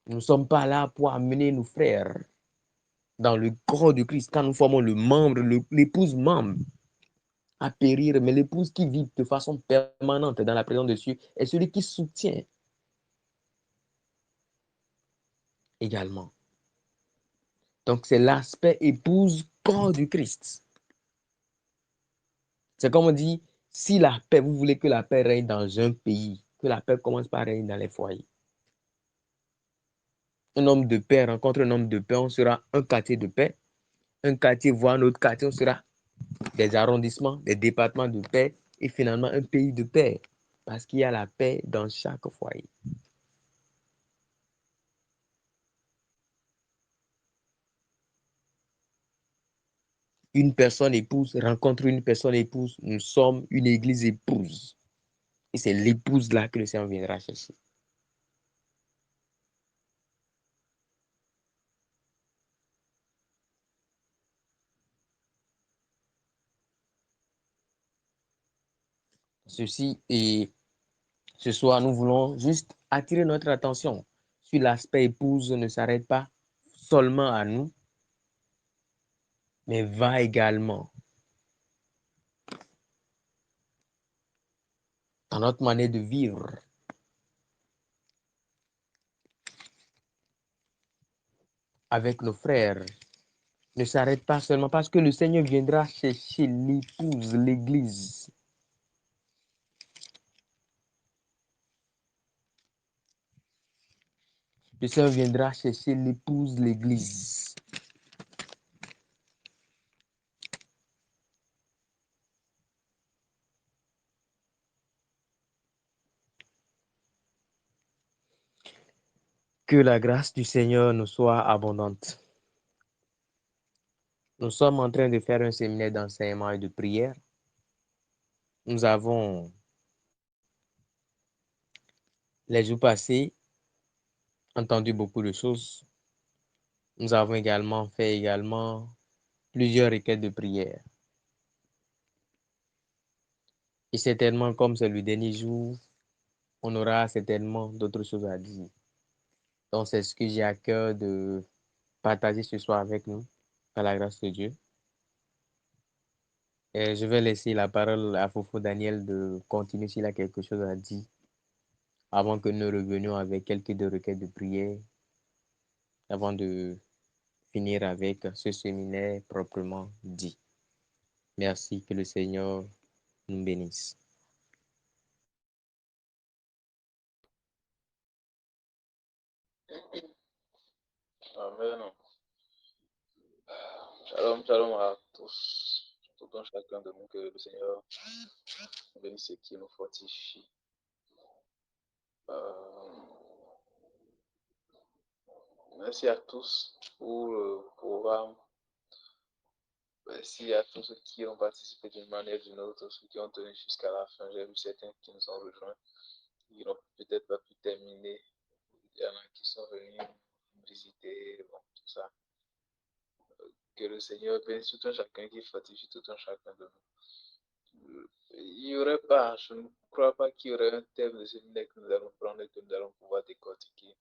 nous ne sommes pas là pour amener nos frères dans le corps du Christ quand nous formons le membre, l'épouse membre à périr, mais l'épouse qui vit de façon permanente dans la présence de Dieu est celui qui soutient également. Donc, c'est l'aspect épouse corps du Christ. C'est comme on dit, si la paix, vous voulez que la paix règne dans un pays, que la paix commence par régner dans les foyers. Un homme de paix rencontre un homme de paix, on sera un quartier de paix. Un quartier voit un autre quartier, on sera des arrondissements, des départements de paix et finalement un pays de paix. Parce qu'il y a la paix dans chaque foyer. Une personne épouse rencontre une personne épouse. Nous sommes une église épouse. Et c'est l'épouse là que le Seigneur viendra chercher. Ceci et ce soir, nous voulons juste attirer notre attention sur l'aspect épouse ne s'arrête pas seulement à nous, mais va également dans notre manière de vivre avec nos frères. Ne s'arrête pas seulement parce que le Seigneur viendra chercher l'épouse, l'église. Le Seigneur viendra chercher l'épouse, l'église. Que la grâce du Seigneur nous soit abondante. Nous sommes en train de faire un séminaire d'enseignement et de prière. Nous avons, les jours passés, entendu beaucoup de choses. Nous avons également fait plusieurs requêtes de prière. Et certainement, comme c'est le dernier jour, on aura certainement d'autres choses à dire. Donc, c'est ce que j'ai à cœur de partager ce soir avec nous. par la grâce de Dieu. Et je vais laisser la parole à Fofo Daniel de continuer s'il a quelque chose à dire avant que nous revenions avec quelques deux requêtes de prière avant de finir avec ce séminaire proprement dit. Merci, que le Seigneur nous bénisse. Amen. Shalom, shalom à tous, tout un chacun de nous, que le Seigneur bénisse et qui nous fortifie. Merci à tous pour le programme. Merci à tous ceux qui ont participé d'une manière ou d'une autre, ceux qui ont tenu jusqu'à la fin. J'ai vu certains qui nous ont rejoints, qui n'ont peut-être pas pu terminer. Il y en a qui sont venus visiter, bon, tout ça. Que le Seigneur bénisse tout un chacun, qui fortifie tout un chacun de nous. Il n'y aurait pas, je ne crois pas qu'il y aurait un thème de séminaire que nous allons prendre et que nous allons pouvoir décortiquer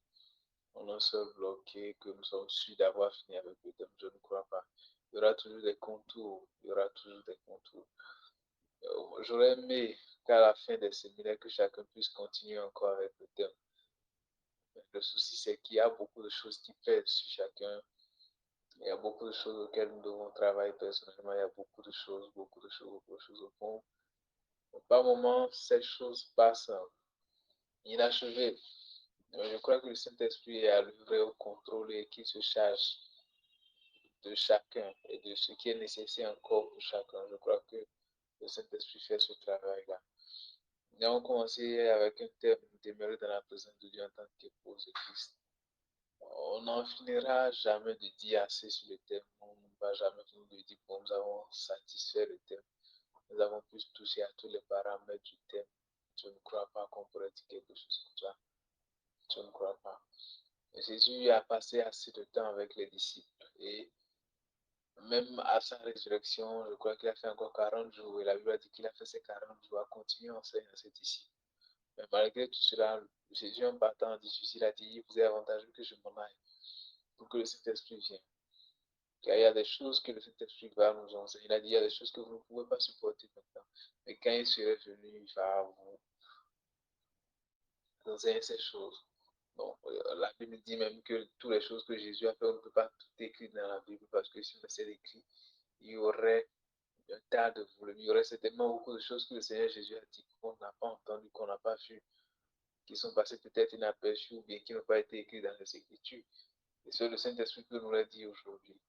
en un seul bloc et que nous sommes sûrs d'avoir fini avec le thème. Je ne crois pas. Il y aura toujours des contours. Il y aura toujours des contours. J'aurais aimé qu'à la fin des séminaires, que chacun puisse continuer encore avec le thème. Le souci, c'est qu'il y a beaucoup de choses qui pèsent sur chacun. Il y a beaucoup de choses auxquelles nous devons travailler personnellement. Il y a beaucoup de choses, beaucoup de choses, beaucoup de choses au fond. Par moments, ces choses passent inachevées. Je crois que le Saint-Esprit est à l'œuvre au contrôle et qu'il se charge de chacun et de ce qui est nécessaire encore pour chacun. Je crois que le Saint-Esprit fait ce travail-là. Nous avons commencé avec un thème, demeurer dans la présence de Dieu en tant qu'épouse de Christ. On n'en finira jamais de dire assez sur le thème. On ne va jamais finir de dire que nous avons satisfait le thème. Nous avons pu toucher à tous les paramètres du thème. Je ne crois pas qu'on pourrait dire quelque chose comme ça. Je ne crois pas. Jésus a passé assez de temps avec les disciples et même à sa résurrection, je crois qu'il a fait encore 40 jours et la Bible a dit qu'il a fait ces 40 jours à continuer à enseigner à ses disciples. Mais malgré tout cela, Jésus, en partant difficile, a dit, il vous est avantageux que je m'en aille pour que le Saint-Esprit vienne. Car il y a des choses que le Saint-Esprit va nous enseigner. Il a dit, il y a des choses que vous ne pouvez pas supporter maintenant. Mais quand il serait venu, il va vous enseigner ces choses. Donc, la Bible dit même que toutes les choses que Jésus a fait, on ne peut pas tout écrire dans la Bible parce que si on essaie d'écrire, il y aurait un tas de volumes. Il y aurait certainement beaucoup de choses que le Seigneur Jésus a dit qu'on n'a pas entendu, qu'on n'a pas vu, qui sont passées peut-être inaperçues ou bien qui n'ont pas été écrites dans les Écritures. Et c'est le Saint-Esprit que nous l'a dit aujourd'hui.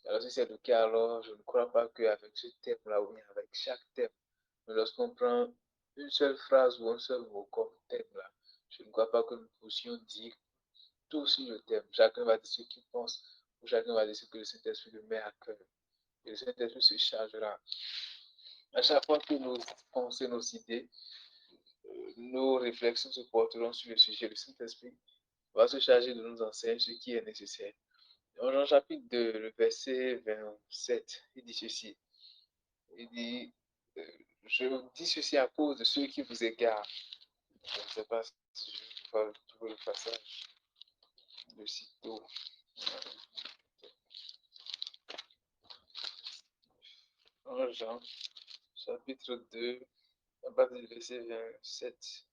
Alors, si c'est le cas, alors je ne crois pas qu'avec ce thème-là, ou bien avec chaque thème, mais lorsqu'on prend une seule phrase ou un seul mot comme thème-là, je ne crois pas que nous puissions dire tout sur le thème. Chacun va dire ce qu'il pense, ou chacun va dire ce que le Saint-Esprit le met à cœur. Et le Saint-Esprit se chargera. À chaque fois que nos pensées, nos idées, nos réflexions se porteront sur le sujet, le Saint-Esprit va se charger de nous enseigner ce qui est nécessaire. Dans Jean chapitre 2, le verset 27, il dit ceci. Il dit, je dis ceci à cause de ceux qui vous égarent. Je ne sais pas si je vais trouver le passage de sitôt. En Jean chapitre 2, à partir du verset 27.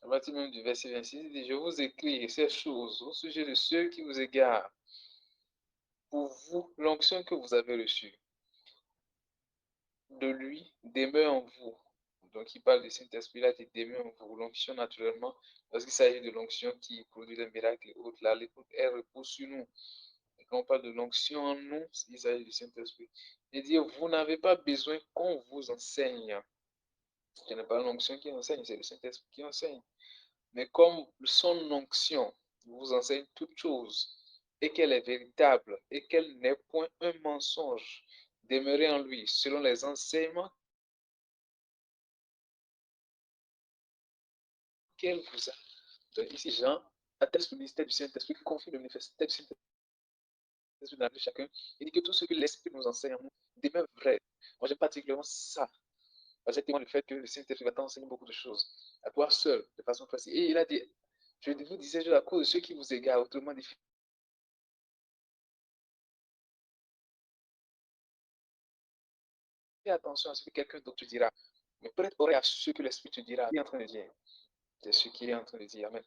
À partir même du verset 26, il dit, je vous écris ces choses au sujet de ceux qui vous égarent. Pour vous, l'onction que vous avez reçue de lui demeure en vous. Donc, il parle du Saint-Esprit là, qui demeure en vous. L'onction, naturellement, parce qu'il s'agit de l'onction qui produit les miracles et autres, là, elle repose sur nous. Et quand on parle de l'onction en nous, il s'agit du Saint-Esprit. Il dit, vous n'avez pas besoin qu'on vous enseigne. Ce n'est pas l'onction qui enseigne, c'est le Saint-Esprit qui enseigne. Mais comme son onction vous enseigne toutes choses, et qu'elle est véritable, et qu'elle n'est point un mensonge, demeurez en lui, selon les enseignements qu'elle vous a donné. Ici, Jean atteste le ministère du Saint-Esprit, confie le ministère du Saint-Esprit dans la vie de chacun. Il dit que tout ce que l'Esprit nous enseigne en nous demeure vrai. Moi, j'aime particulièrement ça. Parce que le fait que le Saint-Esprit va t'enseigner beaucoup de choses, à toi seul, de façon précise. Et il a dit, je vous disais à cause de ceux qui vous égarent, autrement dit, fais attention à ce que quelqu'un d'autre te dira. Mais prête oreille à ce que l'Esprit te dira. Il est en train de dire. C'est ce qu'il est en train de dire. Amen.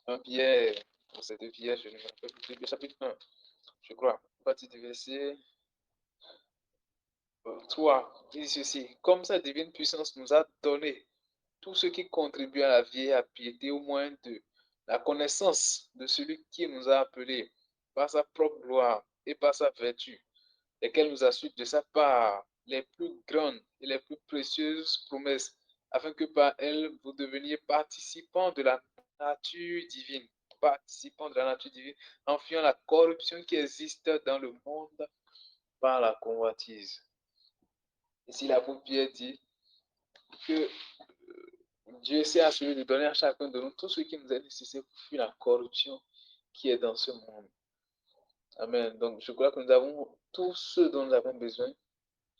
1 Pierre, c'est 2 Pierre, je ne me rappelle plus, chapitre 1, je crois, partie du verset 3, il dit ceci, comme sa divine puissance nous a donné tout ce qui contribue à la vie et à la piété, au moins de la connaissance de celui qui nous a appelés par sa propre gloire et par sa vertu, lesquelles nous assurent de sa part les plus grandes et les plus précieuses promesses, afin que par elles vous deveniez participants de la nature divine, en fuyant la corruption qui existe dans le monde par la convoitise. Ici, l'apôtre Pierre dit que Dieu s'est assuré de donner à chacun de nous tout ce qui nous est nécessaire pour fuir la corruption qui est dans ce monde. Amen. Donc, je crois que nous avons tout ce dont nous avons besoin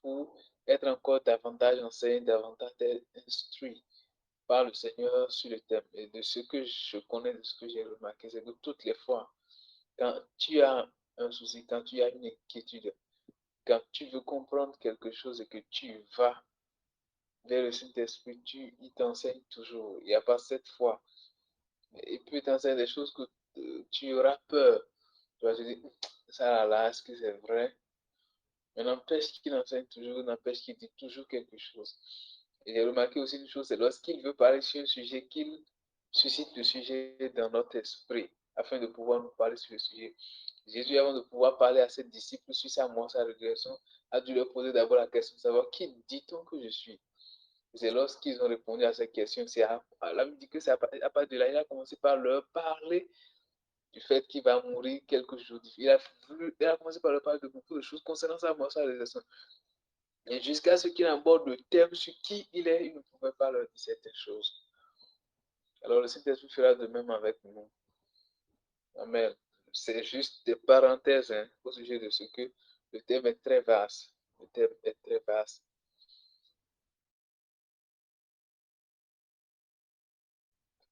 pour être encore davantage enseigné, davantage instruit par le Seigneur sur le thème. Et de ce que je connais, de ce que j'ai remarqué, c'est que toutes les fois, quand tu as un souci, quand tu as une inquiétude, quand tu veux comprendre quelque chose et que tu vas vers le Saint-Esprit, il t'enseigne toujours. Il n'y a pas cette foi. Il peut t'enseigner des choses que tu auras peur. Tu vas te dire, ça là, est-ce que c'est vrai? Mais n'empêche qu'il enseigne toujours, n'empêche qu'il dit toujours quelque chose. Et j'ai remarqué aussi une chose, c'est lorsqu'il veut parler sur un sujet, qu'il suscite le sujet dans notre esprit, afin de pouvoir nous parler sur le sujet. Jésus, avant de pouvoir parler à ses disciples sur sa mort, sa résurrection, a dû leur poser d'abord la question de savoir qui dit-on que je suis? C'est lorsqu'ils ont répondu à cette question, là, il dit que c'est à partir de là, il a commencé par leur parler du fait qu'il va mourir quelque chose. Il a commencé par leur parler de beaucoup de choses concernant sa mort, sa résurrection. Et jusqu'à ce qu'il aborde le thème sur qui il est, il ne pouvait pas leur dire certaines choses. Alors le Saint-Esprit fera de même avec nous. Amen. C'est juste des parenthèses au sujet de ce que le thème est très vaste. Le thème est très vaste.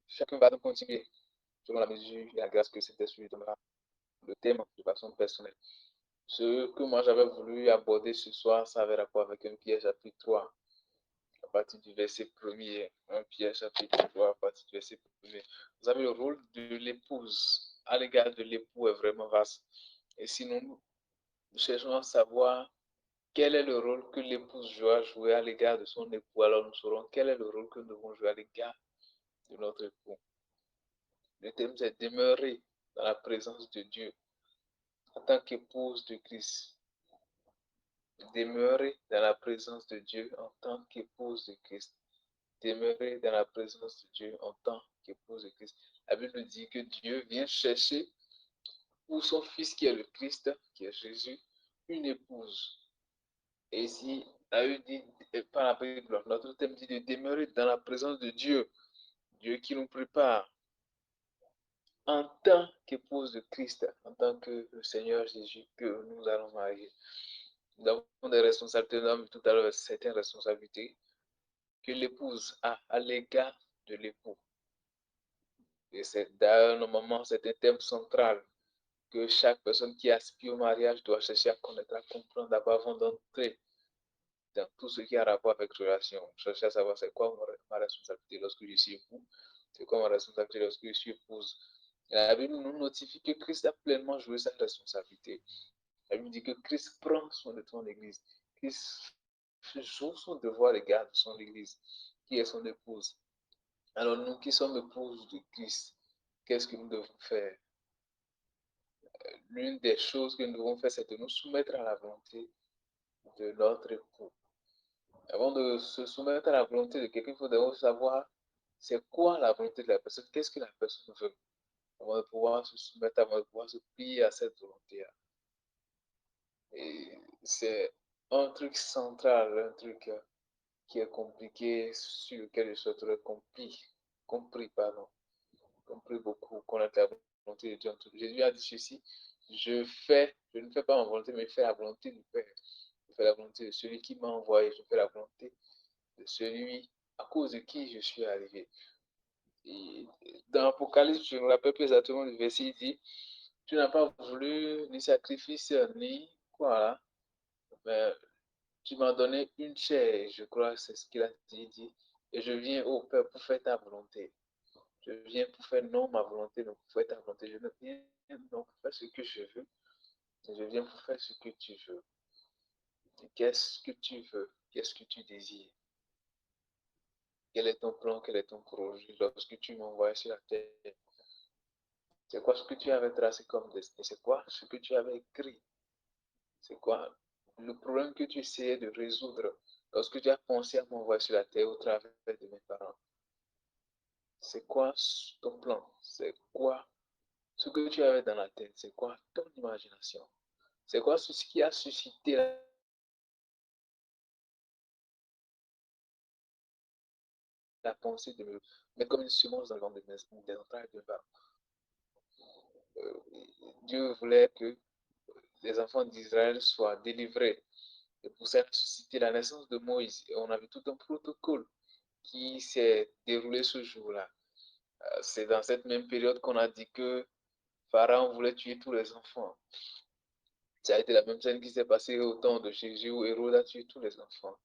Chacun va donc continuer selon la mesure et la grâce que le Saint-Esprit donnera le thème de façon personnelle. Ce que moi j'avais voulu aborder ce soir, ça avait rapport avec 1 Pierre chapitre 3, à partir du verset 1er. 1 Pierre chapitre 3, à partir du verset 1er. Vous savez, le rôle de l'épouse à l'égard de l'époux est vraiment vaste. Et si nous cherchons à savoir quel est le rôle que l'épouse doit jouer à l'égard de son époux, alors nous saurons quel est le rôle que nous devons jouer à l'égard de notre époux. Le thème, c'est demeurer dans la présence de Dieu en tant qu'épouse de Christ. Demeurer dans la présence de Dieu en tant qu'épouse de Christ. Demeurer dans la présence de Dieu en tant qu'épouse de Christ. La Bible dit que Dieu vient chercher pour son Fils qui est le Christ, qui est Jésus, une épouse. Et ici, la Bible dit, par la Bible, notre thème dit de demeurer dans la présence de Dieu. Dieu qui nous prépare en tant qu'épouse de Christ, en tant que le Seigneur Jésus que nous allons marier. Nous avons des responsabilités, nous avons vu tout à l'heure certaines responsabilités que l'épouse a à l'égard de l'époux. Et c'est d'ailleurs, normalement, c'est un thème central que chaque personne qui aspire au mariage doit chercher à connaître, à comprendre d'abord avant d'entrer dans tout ce qui a rapport avec relation. Chercher à savoir c'est quoi ma responsabilité lorsque je suis époux, c'est quoi ma responsabilité lorsque je suis épouse. Et la Bible nous notifie que Christ a pleinement joué sa responsabilité. La Bible dit que Christ prend soin de son Église. Christ joue son devoir à l'égard de son Église, qui est son épouse. Alors nous qui sommes épouses de Christ, qu'est-ce que nous devons faire? L'une des choses que nous devons faire, c'est de nous soumettre à la volonté de notre époux. Avant de se soumettre à la volonté de quelqu'un, il faut d'abord savoir c'est quoi la volonté de la personne, qu'est-ce que la personne veut, avant de pouvoir se soumettre, avant de pouvoir se plier à cette volonté-là. Et c'est un truc central, un truc qui est compliqué, sur lequel je souhaiterais compris beaucoup, connaître la volonté de Dieu. Jésus a dit ceci, je ne fais pas ma volonté, mais je fais la volonté du Père. Je fais la volonté de celui qui m'a envoyé, je fais la volonté de celui à cause de qui je suis arrivé. Et dans l'Apocalypse, je me rappelle plus exactement le verset, il dit, tu n'as pas voulu ni sacrifice, ni quoi là, mais Tu m'as donné une chair, je crois, c'est ce qu'il a dit, et je viens au Père pour faire ta volonté. Je viens pour faire non ma volonté, mais pour faire ta volonté. Je ne viens donc pour faire ce que je veux, je viens pour faire ce que tu veux. Qu'est-ce que tu veux? Qu'est-ce que tu désires? Quel est ton plan? Quel est ton projet lorsque tu m'envoies sur la terre? C'est quoi ce que tu avais tracé comme destin? C'est quoi ce que tu avais écrit? C'est quoi le problème que tu essayais de résoudre lorsque tu as pensé à m'envoyer sur la terre au travers de mes parents? C'est quoi ton plan? C'est quoi ce que tu avais dans la tête? C'est quoi ton imagination? C'est quoi ce qui a suscité la pensée de me mettre comme une semence dans le ventre des entrailles de mes parents? Euh, Dieu voulait que les enfants d'Israël soient délivrés. Et pour ça, il a suscité la naissance de Moïse. Et on avait tout un protocole qui s'est déroulé ce jour-là. C'est dans cette même période qu'on a dit que Pharaon voulait tuer tous les enfants. Ça a été la même scène qui s'est passée au temps de Jésus où Hérode a tué tous les enfants.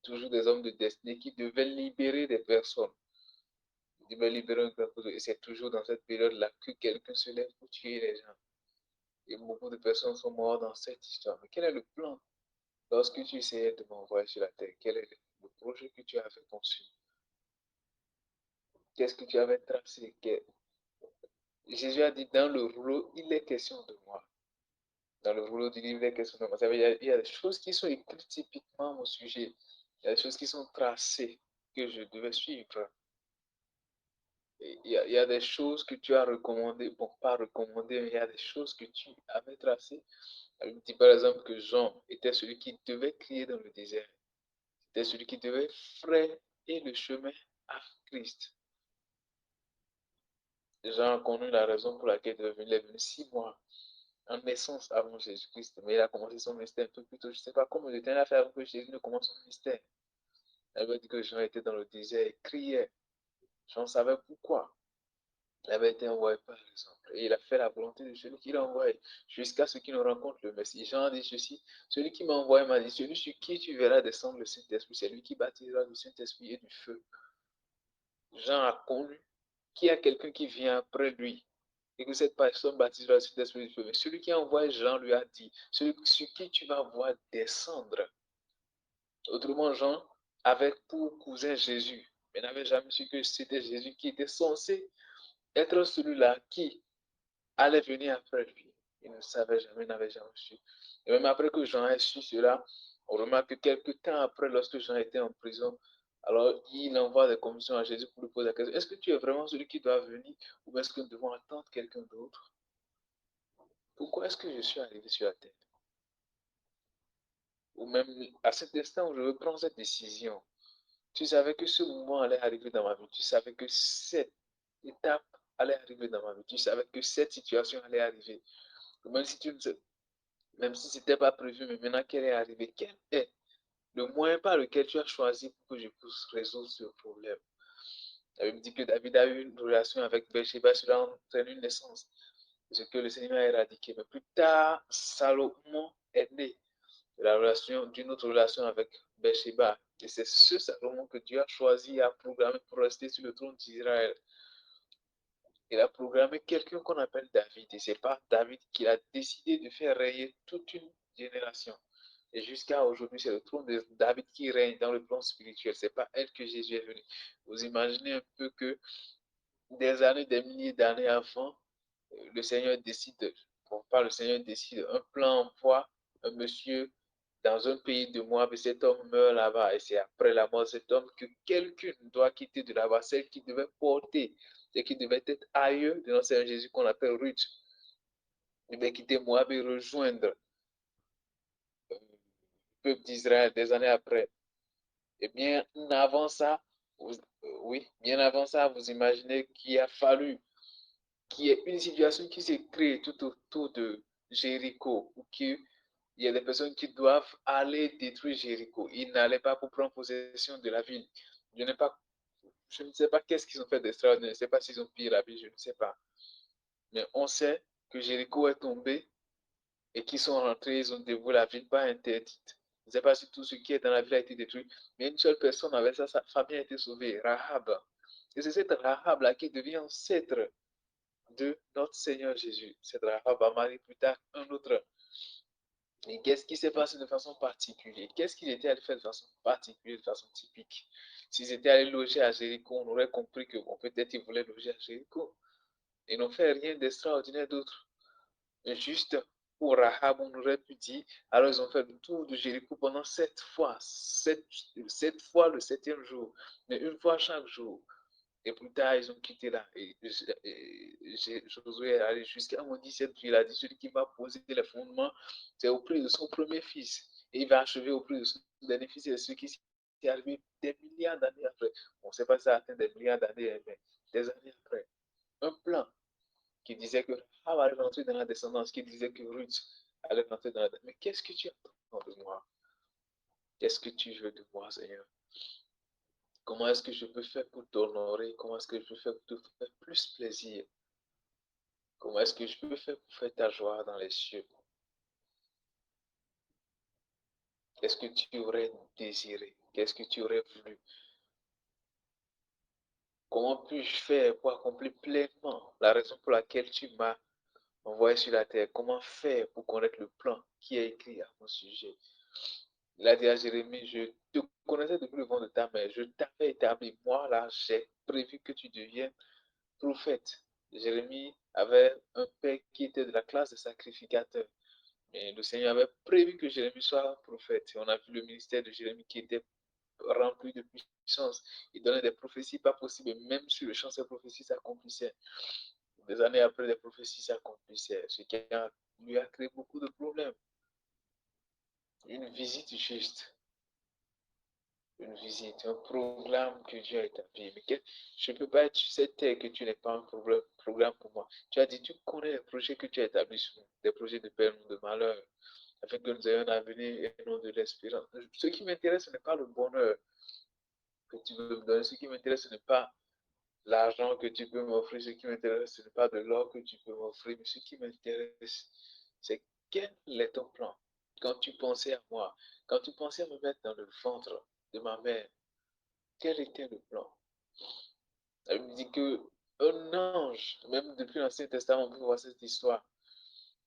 Toujours des hommes de destinée qui devaient libérer des personnes. Ils devaient libérer un grand et c'est toujours dans cette période-là que quelqu'un se lève pour tuer les gens. Et beaucoup de personnes sont mortes dans cette histoire. Mais quel est le plan? Lorsque tu essayais de m'envoyer sur la terre, quel est le projet que tu avais conçu? Qu'est-ce que tu avais tracé? Jésus a dit, dans le rouleau, il est question de moi. Dans le rouleau du livre, il est question de moi. Ça veut dire, il y a des choses qui sont écrites typiquement à mon sujet. Il y a des choses qui sont tracées que je devais suivre. Il y a des choses que tu as recommandées, bon, pas recommandées, mais il y a des choses que tu avais tracées. Il dit par exemple que Jean était celui qui devait crier dans le désert. C'était celui qui devait frayer le chemin à Christ. Jean a connu la raison pour laquelle il est venu 6 mois en naissance avant Jésus-Christ. Mais il a commencé son ministère un peu plus tôt. Je ne sais pas comment le temps a fait avant que Jésus ne commence son ministère. Elle veut dire que Jean était dans le désert et criait. Jean savait pourquoi. Il avait été envoyé par exemple. Et il a fait la volonté de celui qui l'a envoyé jusqu'à ce qu'il ne rencontre le Messie. Jean a dit ceci, celui qui m'a envoyé m'a dit, celui sur qui tu verras descendre le Saint-Esprit, c'est lui qui baptisera du Saint-Esprit et du feu. Jean a connu qu'il y a quelqu'un qui vient après lui et que cette personne baptisera du Saint-Esprit et du feu. Mais celui qui a envoyé Jean lui a dit, celui sur qui tu vas voir descendre. Autrement, Jean avait pour cousin Jésus, mais n'avait jamais su que c'était Jésus qui était censé être celui-là qui allait venir après lui. Il ne savait jamais, il n'avait jamais su. Et même après que Jean ait su cela, on remarque que quelques temps après, lorsque Jean était en prison, alors il envoie des commissions à Jésus pour lui poser la question, est-ce que tu es vraiment celui qui doit venir ou est-ce que nous devons attendre quelqu'un d'autre? Pourquoi est-ce que je suis arrivé sur la terre? Ou même à cet instant où je veux prendre cette décision, tu savais que ce moment allait arriver dans ma vie, tu savais que cette étape allait arriver dans ma vie, tu savais que cette situation allait arriver. Même si tu ne sais même si ce n'était pas prévu, mais maintenant qu'elle est arrivée, quel est le moyen par lequel tu as choisi pour que je puisse résoudre ce problème? La Bible dit que David a eu une relation avec Bathsheba, cela entraîne une naissance. Ce que le Seigneur a éradiqué. Mais plus tard, Salomon est né de la relation, d'une autre relation avec Bathsheba. Et c'est ce Salomon que Dieu a choisi et a programmé pour rester sur le trône d'Israël. Il a programmé quelqu'un qu'on appelle David. Et c'est pas David qui a décidé de faire rayer toute une génération. Et jusqu'à aujourd'hui, c'est le trône de David qui règne dans le plan spirituel. C'est pas elle que Jésus est venu. Vous imaginez un peu que des années, des milliers d'années avant, le Seigneur décide, bon, pas le Seigneur décide, un plan envoie un monsieur dans un pays de Moab et cet homme meurt là-bas. Et c'est après la mort de cet homme que quelqu'un doit quitter de là-bas, celle qui devait porter, celle qui devait être ailleurs de notre Seigneur Jésus qu'on appelle Ruth. Il devait quitter Moab et rejoindre le peuple d'Israël des années après. Et bien avant ça, oui, bien avant ça, vous imaginez qu'il a fallu qu'il y ait une situation qui s'est créée tout autour de Jéricho, ou qu'il y a des personnes qui doivent aller détruire Jéricho. Ils n'allaient pas pour prendre possession de la ville. Je ne sais pas qu'est-ce qu'ils ont fait d'extraordinaire, je ne sais pas s'ils ont pillé la ville, je ne sais pas. Mais on sait que Jéricho est tombé et qu'ils sont rentrés, ils ont dévoué la ville pas interdite. Je ne sais pas si tout ce qui est dans la ville a été détruit, mais une seule personne avait ça, sa famille a été sauvée, Rahab. Et c'est cette Rahab-là qui devient ancêtre de notre Seigneur Jésus. Cette Rahab a marié plus tard un autre. Et qu'est-ce qui s'est passé de façon particulière? Qu'est-ce qu'ils étaient allés faire de façon particulière, de façon typique? S'ils étaient allés loger à Jéricho, on aurait compris que bon, peut-être ils voulaient loger à Jéricho. Ils n'ont fait rien d'extraordinaire d'autre. Juste pour Rahab, on aurait pu dire, alors ils ont fait le tour de Jéricho pendant 7 fois, 7 fois le 7e jour, mais une fois chaque jour. Et plus tard, ils ont quitté là. Et Josué est allé jusqu'à maudire cette ville. Il a dit, celui qui va poser les fondements, c'est au prix de son premier fils. Et il va achever au prix de son dernier fils. Et ce qui s'est arrivé des milliards d'années après. On ne sait pas si ça a atteint des milliards d'années, mais des années après. Un plan qui disait que Rahab allait rentrer dans la descendance, qui disait que Ruth allait rentrer dans la descendance. Mais qu'est-ce que tu attends de moi? Qu'est-ce que tu veux de moi, Seigneur? Comment est-ce que je peux faire pour t'honorer? Comment est-ce que je peux faire pour te faire plus plaisir? Comment est-ce que je peux faire pour faire ta joie dans les cieux? Qu'est-ce que tu aurais désiré? Qu'est-ce que tu aurais voulu? Comment puis-je faire pour accomplir pleinement la raison pour laquelle tu m'as envoyé sur la terre? Comment faire pour connaître le plan qui est écrit à mon sujet? Il a dit à Jérémie, je te connaissais depuis le vent de ta mère, je t'avais établi. Moi, là, j'ai prévu que tu deviennes prophète. Jérémie avait un père qui était de la classe des sacrificateurs. Mais le Seigneur avait prévu que Jérémie soit prophète. Et on a vu le ministère de Jérémie qui était rempli de puissance. Il donnait des prophéties pas possibles. Même sur le champ, ces prophéties s'accomplissaient. Des années après, les prophéties s'accomplissaient. Ce qui lui a créé beaucoup de problèmes. Une visite juste. Une visite, un programme que Dieu a établi. Mais je ne peux pas être sur cette terre que tu n'es pas un programme pour moi. Tu as dit, tu connais les projets que tu as établis sur nous, des projets de paix, de malheur, afin que nous ayons un avenir et non de l'espérance. Ce qui m'intéresse, ce n'est pas le bonheur que tu veux me donner. Ce qui m'intéresse, ce n'est pas l'argent que tu peux m'offrir. Ce qui m'intéresse, ce n'est pas de l'or que tu peux m'offrir. Mais ce qui m'intéresse, c'est quel est ton plan? Quand tu pensais à moi, quand tu pensais à me mettre dans le ventre de ma mère, quel était le plan? Elle me dit que un ange, même depuis l'Ancien Testament, on peut voir cette histoire.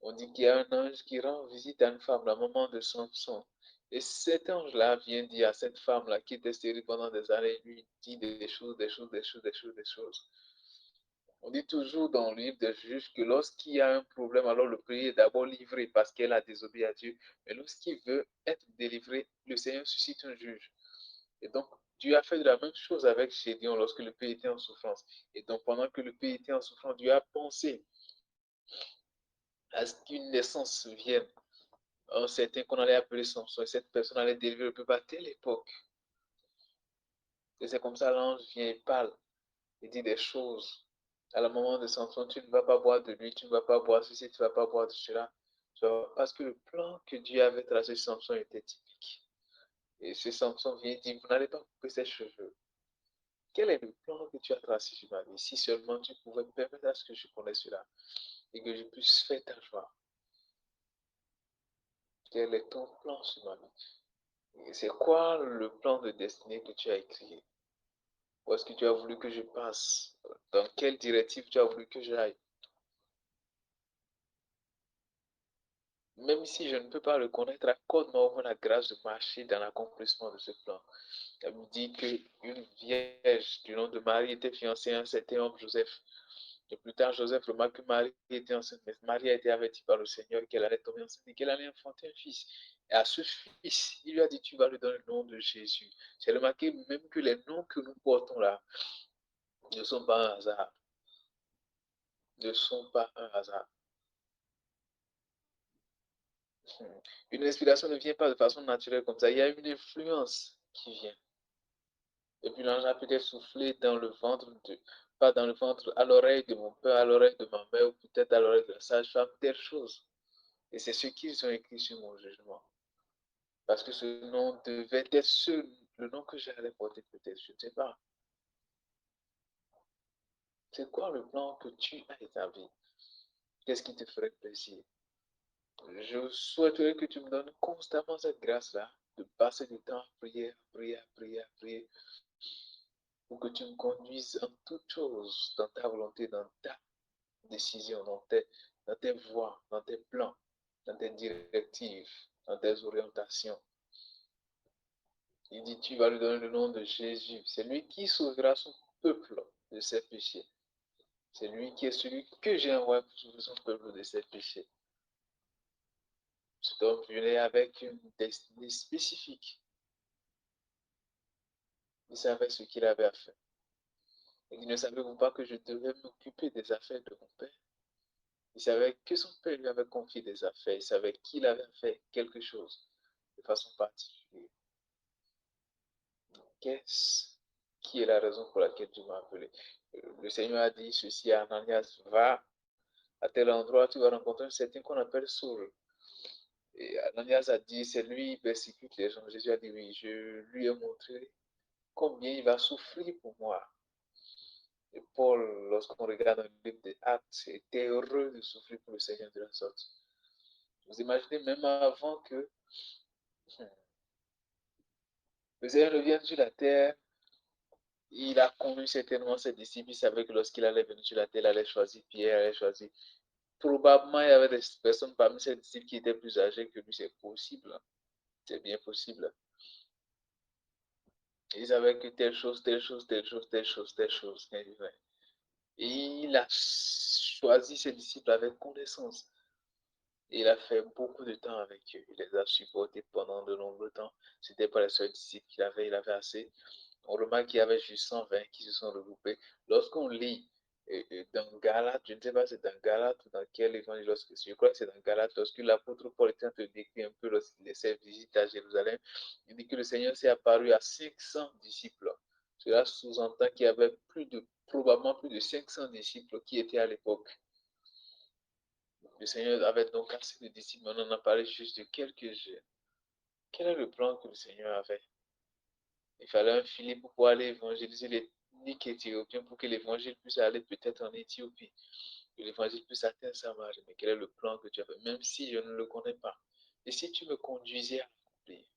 On dit qu'il y a un ange qui rend visite à une femme, la maman de Samson. Et cet ange-là vient dire à cette femme-là qui était stérile pendant des années, lui dit des choses, des choses, des choses, des choses, des choses. On dit toujours dans le livre des juges que lorsqu'il y a un problème, alors le pays est d'abord livré parce qu'elle a désobéi à Dieu. Mais lorsqu'il veut être délivré, le Seigneur suscite un juge. Et donc, Dieu a fait de la même chose avec Gédéon lorsque le pays était en souffrance. Et donc, pendant que le pays était en souffrance, Dieu a pensé à ce qu'une naissance vienne. Un certain qu'on allait appeler Samson. Et cette personne allait délivrer le peuple à telle époque. Et c'est comme ça l'ange vient et parle et dit des choses. À la moment de Samson, tu ne vas pas boire de lui, tu ne vas pas boire ceci, tu ne vas pas boire de cela. Parce que le plan que Dieu avait tracé sur Samson était typique. Et ce Samson vient et dit, vous n'allez pas couper ses cheveux. Quel est le plan que tu as tracé sur ma vie? Si seulement tu pouvais permettre à ce que je connaisse cela et que je puisse faire ta joie. Quel est ton plan sur ma vie? C'est quoi le plan de destinée que tu as écrit? Où est-ce que tu as voulu que je passe? Dans quelle directive tu as voulu que j'aille? Même si je ne peux pas le connaître, accorde-moi la grâce de marcher dans l'accomplissement de ce plan. Elle me dit qu'une vierge du nom de Marie était fiancée à un certain homme, Joseph. Et plus tard, Joseph remarque que Marie était enceinte, mais Marie a été avertie par le Seigneur qu'elle allait tomber enceinte et qu'elle allait enfanter un fils. Et à ce fils, il lui a dit, tu vas lui donner le nom de Jésus. J'ai remarqué même que les noms que nous portons là ne sont pas un hasard. Ne sont pas un hasard. Une inspiration ne vient pas de façon naturelle comme ça. Il y a une influence qui vient. Et puis l'ange a peut-être soufflé dans le ventre, pas dans le ventre, à l'oreille de mon père, à l'oreille de ma mère, ou peut-être à l'oreille de la sage-femme, telle chose. Et c'est ce qu'ils ont écrit sur mon jugement. Parce que ce nom devait être le nom que j'allais porter peut-être, je ne sais pas. C'est quoi le plan que tu as établi? Qu'est-ce qui te ferait plaisir? Je souhaiterais que tu me donnes constamment cette grâce-là, de passer du temps à prier, à prier, pour que tu me conduises en toutes choses, dans ta volonté, dans ta décision, dans tes voies, dans tes plans, dans tes directives, dans tes orientations. Il dit, tu vas lui donner le nom de Jésus. C'est lui qui sauvera son peuple de ses péchés. C'est lui qui est celui que j'ai envoyé pour sauver son peuple de ses péchés. Cet homme venait avec une destinée spécifique. Il savait ce qu'il avait à faire. Et il ne savait pas que je devais m'occuper des affaires de mon père. Il savait que son père lui avait confié des affaires. Il savait qu'il avait fait quelque chose de façon particulière. Qu'est-ce qui est la raison pour laquelle tu m'as appelé? Le Seigneur a dit ceci à Ananias, va à tel endroit, tu vas rencontrer un certain qu'on appelle Saul. Et Ananias a dit, c'est lui qui persécute les gens. Jésus a dit, oui, je lui ai montré combien il va souffrir pour moi. Et Paul, lorsqu'on regarde le livre des Actes, était heureux de souffrir pour le Seigneur de la sorte. Vous imaginez, même avant que le Seigneur ne vienne sur la terre, il a connu certainement ses disciples. Il savait que lorsqu'il allait venir sur la terre, il allait choisir Pierre, il allait choisir. Probablement, il y avait des personnes parmi ses disciples qui étaient plus âgées que lui. C'est possible. C'est bien possible. Il savait que telle chose, telle chose, telle chose, telle chose, telle chose. Et il a choisi ses disciples avec connaissance. Et il a fait beaucoup de temps avec eux. Il les a supportés pendant de nombreux temps. Ce n'était pas les seuls disciples qu'il avait, il avait assez. On remarque qu'il y avait juste 120 qui se sont regroupés. Lorsqu'on lit dans Galate, je ne sais pas si c'est dans Galate ou dans quel évangile, je crois que c'est dans Galate, lorsque l'apôtre Paul est en train de décrire un peu lorsqu'il s'est visité à Jérusalem, il dit que le Seigneur s'est apparu à 500 disciples. Cela sous-entend qu'il y avait probablement plus de 500 disciples qui étaient à l'époque. Le Seigneur avait donc assez de disciples, mais on en a parlé juste de quelques-uns. Quel est le plan que le Seigneur avait? Il fallait un filet pour pouvoir aller évangéliser les uniques Éthiopiens pour que l'évangile puisse aller peut-être en Éthiopie, que l'évangile puisse atteindre Samarie. Mais quel est le plan que tu as fait, même si je ne le connais pas? Et si tu me conduisais à l'accomplir?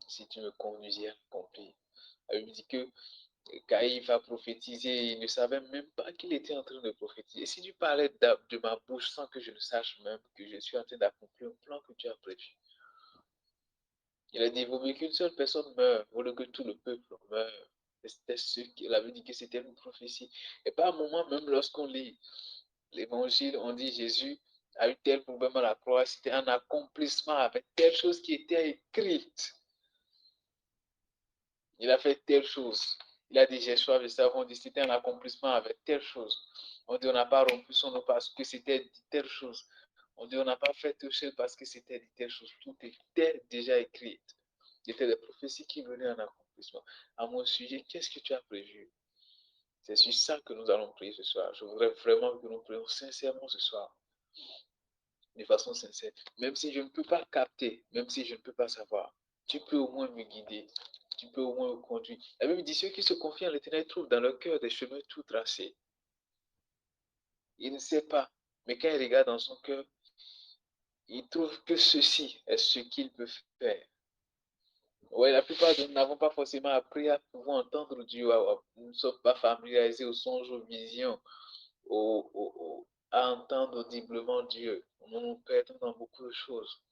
Si tu me conduisais à l'accomplir? La Bible dit que Caïphe a prophétisé, il ne savait même pas qu'il était en train de prophétiser. Et si tu parlais de ma bouche sans que je ne sache même que je suis en train d'accomplir un plan que tu as prévu? Il a dit, il vaut mieux qu'une seule personne meure, vaut mieux que tout le peuple meure. C'était ce qu'il avait dit que c'était une prophétie. Et pas un moment, même lorsqu'on lit l'évangile, on dit Jésus a eu tel problème à la croix, c'était un accomplissement avec telle chose qui était écrite. Il a fait telle chose. Il a dit, j'ai soif de savoir, on dit, c'était un accomplissement avec telle chose. On dit, on n'a pas rompu son nom parce que c'était dit telle chose. On dit, on n'a pas fait telle chose parce que c'était dit telle chose. Tout était déjà écrit. C'était des prophéties qui venaient en accomplissement. À mon sujet, qu'est-ce que tu as prévu? C'est sur ça que nous allons prier ce soir. Je voudrais vraiment que nous prions sincèrement ce soir, de façon sincère. Même si je ne peux pas capter, même si je ne peux pas savoir, tu peux au moins me guider. Tu peux au moins me conduire. La Bible dit, ceux qui se confient en l'Éternel trouvent dans leur cœur des chemins tout tracés. Il ne sait pas, mais quand il regarde dans son cœur, il trouve que ceci est ce qu'il peut faire. Oui, la plupart de nous n'avons pas forcément appris à pouvoir entendre Dieu. Nous ne sommes pas familiarisés aux songes, aux visions, à entendre audiblement Dieu. Nous nous perdons dans beaucoup de choses.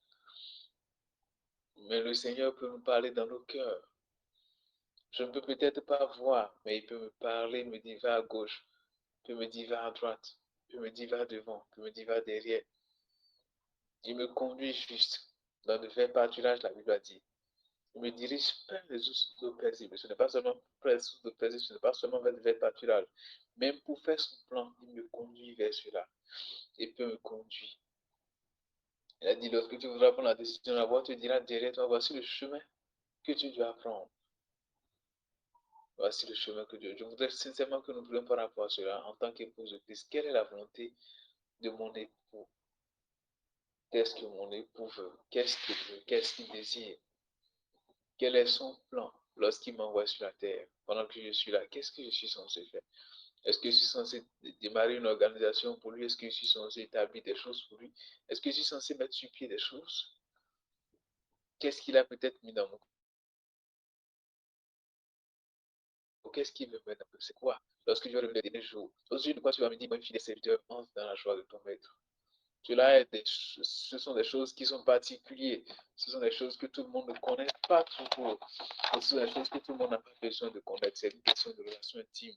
Mais le Seigneur peut nous parler dans nos cœurs. Je ne peux peut-être pas voir, mais il peut me parler, me dire va à gauche, il peut me dire va à droite, il peut me dire va devant, il peut me dire va derrière. Il me conduit juste dans de verts pâturages, la Bible a dit. Il me dirige près des sources d'eau paisible. Ce n'est pas seulement près des sources d'eau paisible, ce n'est pas seulement vers le pâturage. Même pour faire son plan, il me conduit vers cela. Il peut me conduire. Il a dit, lorsque tu voudras prendre la décision, la voix te dira derrière toi, voici le chemin que tu dois prendre. Voici le chemin que Dieu. Je voudrais sincèrement que nous prions par rapport à cela en tant qu'épouse de Christ. Quelle est la volonté de mon époux? Qu'est-ce que mon époux veut? Qu'est-ce qu'il veut? Qu'est-ce qu'il désire? Quel est son plan lorsqu'il m'envoie sur la terre? Pendant que je suis là, qu'est-ce que je suis censé faire? Est-ce que je suis censé démarrer une organisation pour lui? Est-ce que je suis censé établir des choses pour lui? Est-ce que je suis censé mettre sur pied des choses? qu'est-ce qu'il a peut-être mis dans mon corps? Qu'est-ce qu'il veut mettre? C'est quoi? Lorsque je vais revenir le dernier jour, aujourd'hui, de quoi tu vas me dire, mon fidèle serviteur, entre dans la joie de ton maître. Cela est ce sont des choses qui sont particulières. Ce sont des choses que tout le monde ne connaît pas toujours. Ce sont des choses que tout le monde n'a pas besoin de connaître. C'est une question de relation intime.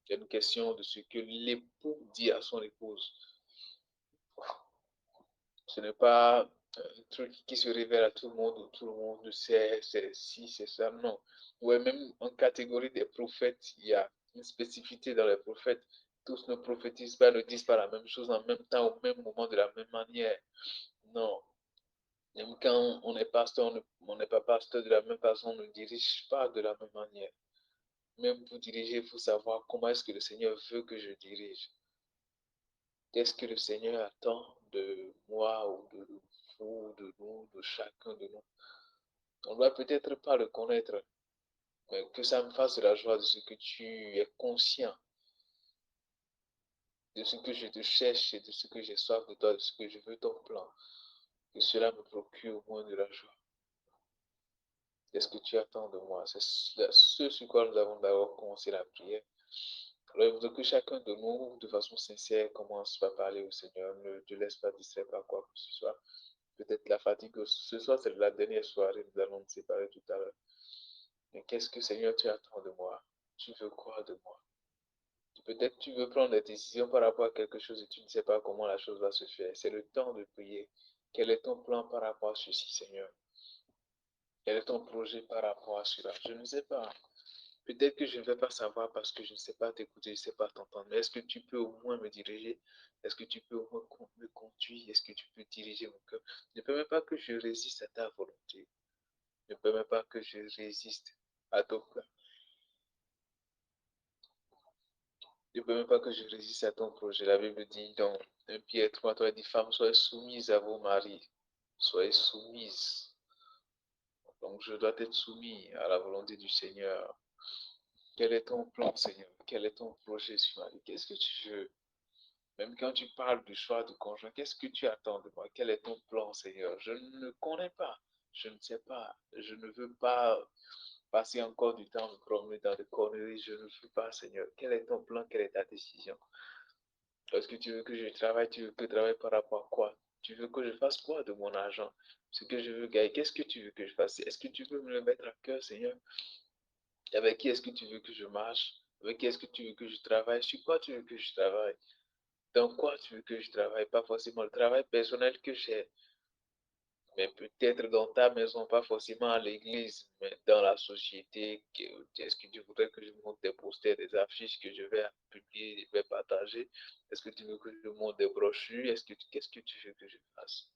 C'est une question de ce que l'époux dit à son épouse. Ce n'est pas un truc qui se révèle à tout le monde où tout le monde sait, c'est si, c'est ça. Non. Ouais, même en catégorie des prophètes, il y a une spécificité dans les prophètes. Tous ne prophétisent pas, ne disent pas la même chose en même temps, au même moment, de la même manière. Non. Même quand on est pasteur, on n'est pas pasteur de la même façon, on ne dirige pas de la même manière. Même pour diriger, il faut savoir comment est-ce que le Seigneur veut que je dirige. Qu'est-ce que le Seigneur attend de moi ou de vous, de nous, de chacun de nous. On ne doit peut-être pas le connaître, mais que ça me fasse de la joie de ce que tu es conscient, de ce que je te cherche et de ce que j'ai soif de toi, de ce que je veux ton plan. Que cela me procure au moins de la joie. Qu'est-ce que tu attends de moi? C'est ce sur quoi nous avons d'abord commencé la prière. Alors, il voudrait que chacun de nous, de façon sincère, commence par parler au Seigneur. Ne te laisse pas distraire par quoi que ce soit. Peut-être la fatigue. Ce soir, c'est la dernière soirée. Nous allons nous séparer tout à l'heure. Mais qu'est-ce que, Seigneur, tu attends de moi? Tu veux quoi de moi? Peut-être tu veux prendre des décisions par rapport à quelque chose et tu ne sais pas comment la chose va se faire. C'est le temps de prier. Quel est ton plan par rapport à ceci, Seigneur? Quel est ton projet par rapport à cela? Je ne sais pas. Peut-être que je ne vais pas savoir parce que je ne sais pas t'écouter, je ne sais pas t'entendre. Mais est-ce que tu peux au moins me diriger? Est-ce que tu peux au moins me conduire? Est-ce que tu peux diriger mon cœur? Ne permets pas que je résiste à ta volonté. Ne permets pas que je résiste à ton plan. Ne permets pas que je résiste à ton projet. La Bible dit dans 1 Pierre 3, toi, dit, femmes, soyez soumises à vos maris. Soyez soumises. Donc, je dois être soumis à la volonté du Seigneur. Quel est ton plan, Seigneur? Quel est ton projet sur ma vie? Qu'est-ce que tu veux? Même quand tu parles du choix du conjoint, qu'est-ce que tu attends de moi? Quel est ton plan, Seigneur? Je ne connais pas. Je ne sais pas. Je ne veux pas passer encore du temps à me promener dans des conneries. Je ne veux pas, Seigneur. Quel est ton plan? Quelle est ta décision? Est-ce que tu veux que je travaille? Tu veux que je travaille par rapport à quoi? Tu veux que je fasse quoi de mon argent? Ce que je veux gagner, qu'est-ce que tu veux que je fasse? Est-ce que tu veux me le mettre à cœur, Seigneur? Avec qui est-ce que tu veux que je marche? Avec qui est-ce que tu veux que je travaille? Sur quoi tu veux que je travaille? Dans quoi tu veux que je travaille? Pas forcément le travail personnel que j'ai, mais peut-être dans ta maison, pas forcément à l'église, mais dans la société. Est-ce que tu voudrais que je monte des posters, des affiches que je vais publier, je vais partager? Est-ce que tu veux que je monte des brochures? Qu'est-ce que tu veux que je fasse?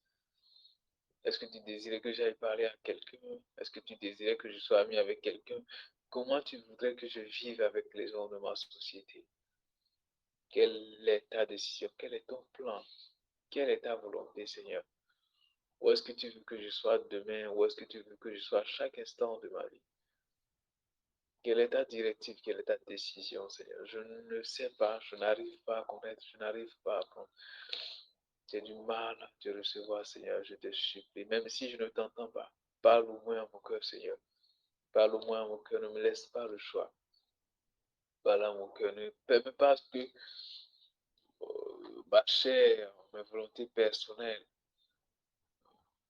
Est-ce que tu désirais que j'aille parler à quelqu'un? Est-ce que tu désirais que je sois ami avec quelqu'un? Comment tu voudrais que je vive avec les gens de ma société? Quelle est ta décision? Quel est ton plan? Quelle est ta volonté, Seigneur? Où est-ce que tu veux que je sois demain? Où est-ce que tu veux que je sois à chaque instant de ma vie? Quelle est ta directive? Quelle est ta décision, Seigneur? Je ne sais pas, je n'arrive pas à connaître, je n'arrive pas à prendre. J'ai du mal à te recevoir, Seigneur, je te supplie. Même si je ne t'entends pas, parle au moins à mon cœur, Seigneur. Parle au moins à mon cœur, ne me laisse pas le choix. Parle à mon cœur, ne permets pas que ma chair, mes volontés personnelles,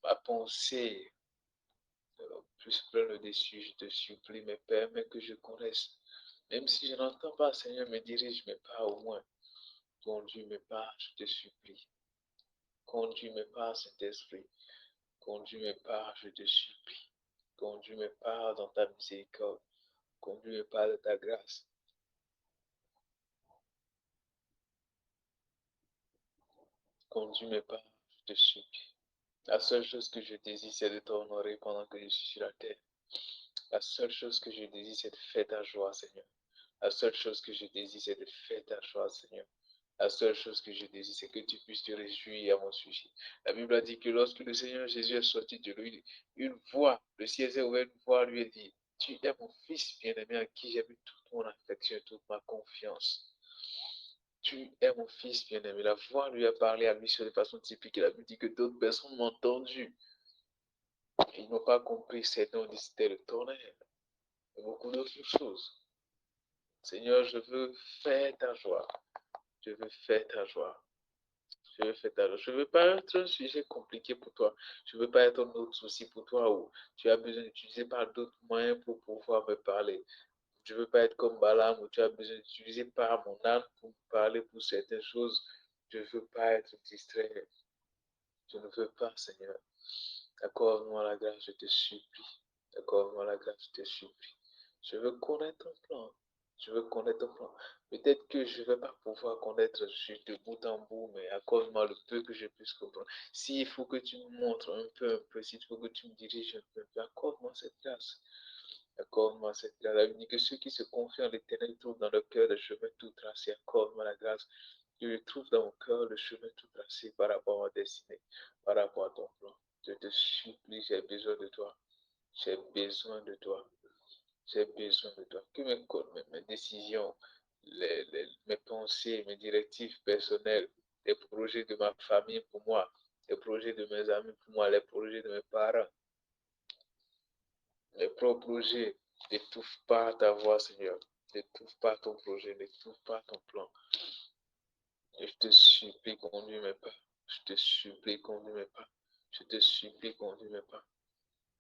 ma pensée, plus prenne le dessus, je te supplie, mais permets que je connaisse. Même si je n'entends pas, Seigneur, me dirige mes pas au moins. Conduis mes pas, je te supplie. Conduis mes pas, Saint-Esprit. Conduis mes pas, je te supplie. Conduis mes pas dans ta miséricorde. Conduis mes pas dans ta grâce. Conduis mes pas, je te supplie. La seule chose que je désire, c'est de t'honorer pendant que je suis sur la terre. La seule chose que je désire, c'est de faire ta joie, Seigneur. La seule chose que je désire, c'est de faire ta joie, Seigneur. La seule chose que je désire, c'est que tu puisses te réjouir à mon sujet. La Bible a dit que lorsque le Seigneur Jésus est sorti de lui, une voix, le ciel s'est ouvert, une voix lui a dit, tu es mon fils bien-aimé en qui j'ai mis toute mon affection et toute ma confiance. Tu es mon fils bien-aimé. La voix lui a parlé à lui sur de façon typique. Il a dit que d'autres personnes m'ont entendu. Ils n'ont pas compris certains ont c'était le tonnerre et beaucoup d'autres choses. Seigneur, je veux faire ta joie. Je veux faire ta joie. Je veux faire ta joie. Je ne veux pas être un sujet compliqué pour toi. Je ne veux pas être un autre souci pour toi où tu as besoin d'utiliser par d'autres moyens pour pouvoir me parler. Je ne veux pas être comme Balaam où tu as besoin d'utiliser par mon âme pour me parler pour certaines choses. Je ne veux pas être distrait. Je ne veux pas, Seigneur. Accorde-moi la grâce, je te supplie. Accorde-moi la grâce, je te supplie. Je veux connaître ton plan. Je veux connaître ton plan. Peut-être que je ne vais pas pouvoir connaître juste de bout en bout, mais accorde-moi le peu que je puisse comprendre. S'il faut que tu me montres un peu, s'il faut que tu me diriges un peu, accorde-moi cette grâce. Accorde-moi cette grâce. La Bible dit que ceux qui se confient en l'Éternel trouvent dans leur cœur le chemin tout tracé. Accorde-moi la grâce. Que je trouve dans mon cœur le chemin tout tracé par rapport à ma destinée, par rapport à ton plan. Je te supplie, j'ai besoin de toi. J'ai besoin de toi. J'ai besoin de toi. Que mes décisions, mes pensées, mes directives personnelles, les projets de ma famille pour moi, les projets de mes amis pour moi, les projets de mes parents, les propres projets, n'étouffe pas ta voix, Seigneur. N'étouffe pas ton projet, n'étouffe pas ton plan. Et je te supplie, conduis mes pas. Je te supplie, conduis mes pas. Je te supplie, conduis mes pas.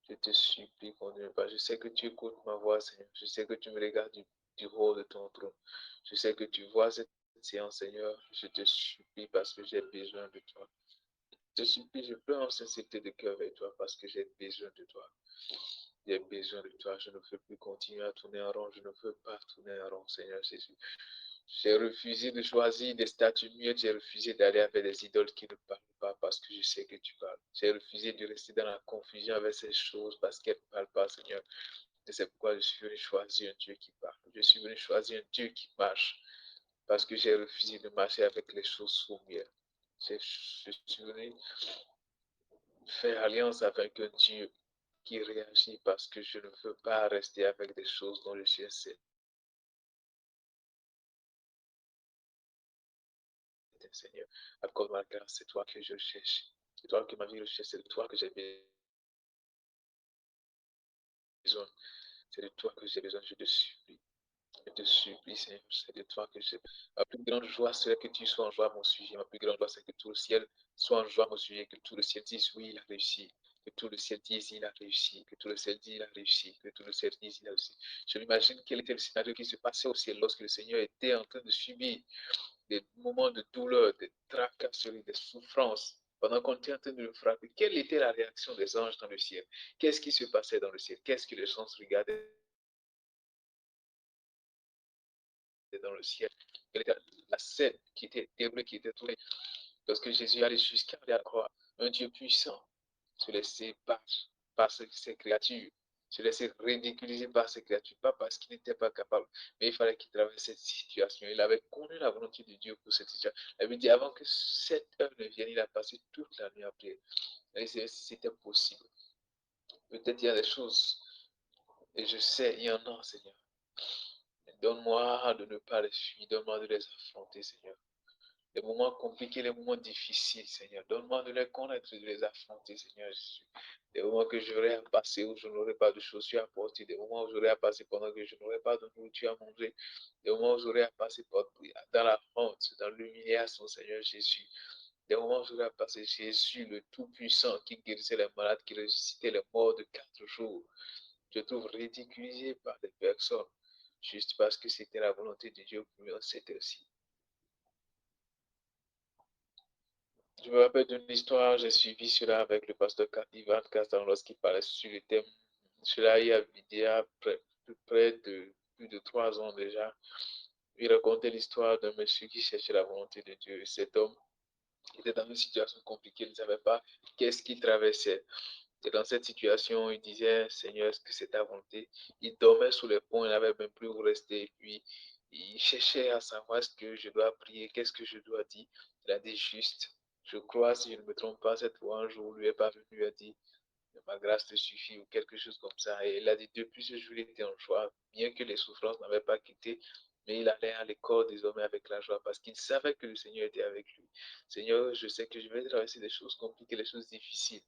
Je te supplie, conduis mes pas. Je sais que tu écoutes ma voix, Seigneur. Je sais que tu me regardes du haut de ton trône. Je sais que tu vois cette séance, Seigneur. Je te supplie parce que j'ai besoin de toi. Je te supplie, je pleure en sincérité de cœur avec toi parce que j'ai besoin de toi. J'ai besoin de toi. Je ne veux plus continuer à tourner en rond. Je ne veux pas tourner en rond, Seigneur Jésus. J'ai refusé de choisir des statues muettes. J'ai refusé d'aller avec des idoles qui ne parlent pas parce que je sais que tu parles. J'ai refusé de rester dans la confusion avec ces choses parce qu'elles ne parlent pas, Seigneur. Et c'est pourquoi je suis venu choisir un Dieu qui parle. Je suis venu choisir un Dieu qui marche parce que j'ai refusé de marcher avec les choses soumières. Je suis venu faire alliance avec un Dieu qui réagit parce que je ne veux pas rester avec des choses dont je suis incertain, Seigneur. Accorde-moi la grâce, c'est toi que je cherche. C'est toi que ma vie recherche, c'est de toi que j'ai besoin. C'est de toi que j'ai besoin, je te supplie. Je te supplie, Seigneur, c'est de toi que j'ai. Ma plus grande joie serait que tu sois en joie à mon sujet. Ma plus grande joie, c'est que tout le ciel soit en joie à mon sujet, que tout le ciel dise oui, il a réussi. Que tout le ciel dise il a réussi. Que tout le ciel dise il a réussi. Que tout le ciel dise il a réussi. Je m'imagine quel était le scénario qui se passait au ciel lorsque le Seigneur était en train de subir des moments de douleur, des tracasseries, des souffrances, pendant qu'on était en train de le frapper. Quelle était la réaction des anges dans le ciel? Qu'est-ce qui se passait dans le ciel? Qu'est-ce que les anges regardaient dans le ciel? Quelle était la scène qui était terrible, qui était tournée lorsque Jésus allait jusqu'à la croix? Un Dieu puissant se laisser battre par ces créatures, se laisser ridiculiser par ces créatures, pas parce qu'il n'était pas capable, mais il fallait qu'il traverse cette situation. Il avait connu la volonté de Dieu pour cette situation. Il avait dit avant que cette heure ne vienne, il a passé toute la nuit à prier. Et si c'était possible. Peut-être il y a des choses, et je sais, il y en a, Seigneur. Donne-moi de ne pas les fuir, donne-moi de les affronter, Seigneur. Les moments compliqués, les moments difficiles, Seigneur. Donne-moi de les connaître, de les affronter, Seigneur Jésus. Des moments que j'aurai à passer où je n'aurai pas de chaussures à porter. Des moments où j'aurai à passer pendant que je n'aurai pas de nourriture à manger. Des moments où j'aurai à passer dans la honte, dans l'humiliation, Seigneur Jésus. Des moments où j'aurai à passer Jésus, le Tout-Puissant, qui guérissait les malades, qui ressuscitait les morts de 4 jours. Je trouve ridiculisé par des personnes, juste parce que c'était la volonté de Dieu pour moi, c'était aussi. Je me rappelle d'une histoire, j'ai suivi cela avec le pasteur Ivan Castan lorsqu'il parlait sur le thème. Cela il y a près de plus de 3 ans déjà. Il racontait l'histoire d'un monsieur qui cherchait la volonté de Dieu. Cet homme était dans une situation compliquée, il ne savait pas qu'est-ce qu'il traversait. Et dans cette situation, il disait, Seigneur, est-ce que c'est ta volonté? Il dormait sous les ponts, il n'avait même plus où rester. Et puis, il cherchait à savoir ce que je dois prier, qu'est-ce que je dois dire. Il a dit juste, je crois, si je ne me trompe pas, cette fois, un jour, lui est parvenu, il a dit, ma grâce te suffit, ou quelque chose comme ça. Et il a dit, depuis ce jour, il était en joie, bien que les souffrances n'avaient pas quitté, mais il allait à l'école désormais avec la joie, parce qu'il savait que le Seigneur était avec lui. Seigneur, je sais que je vais traverser des choses compliquées, des choses difficiles.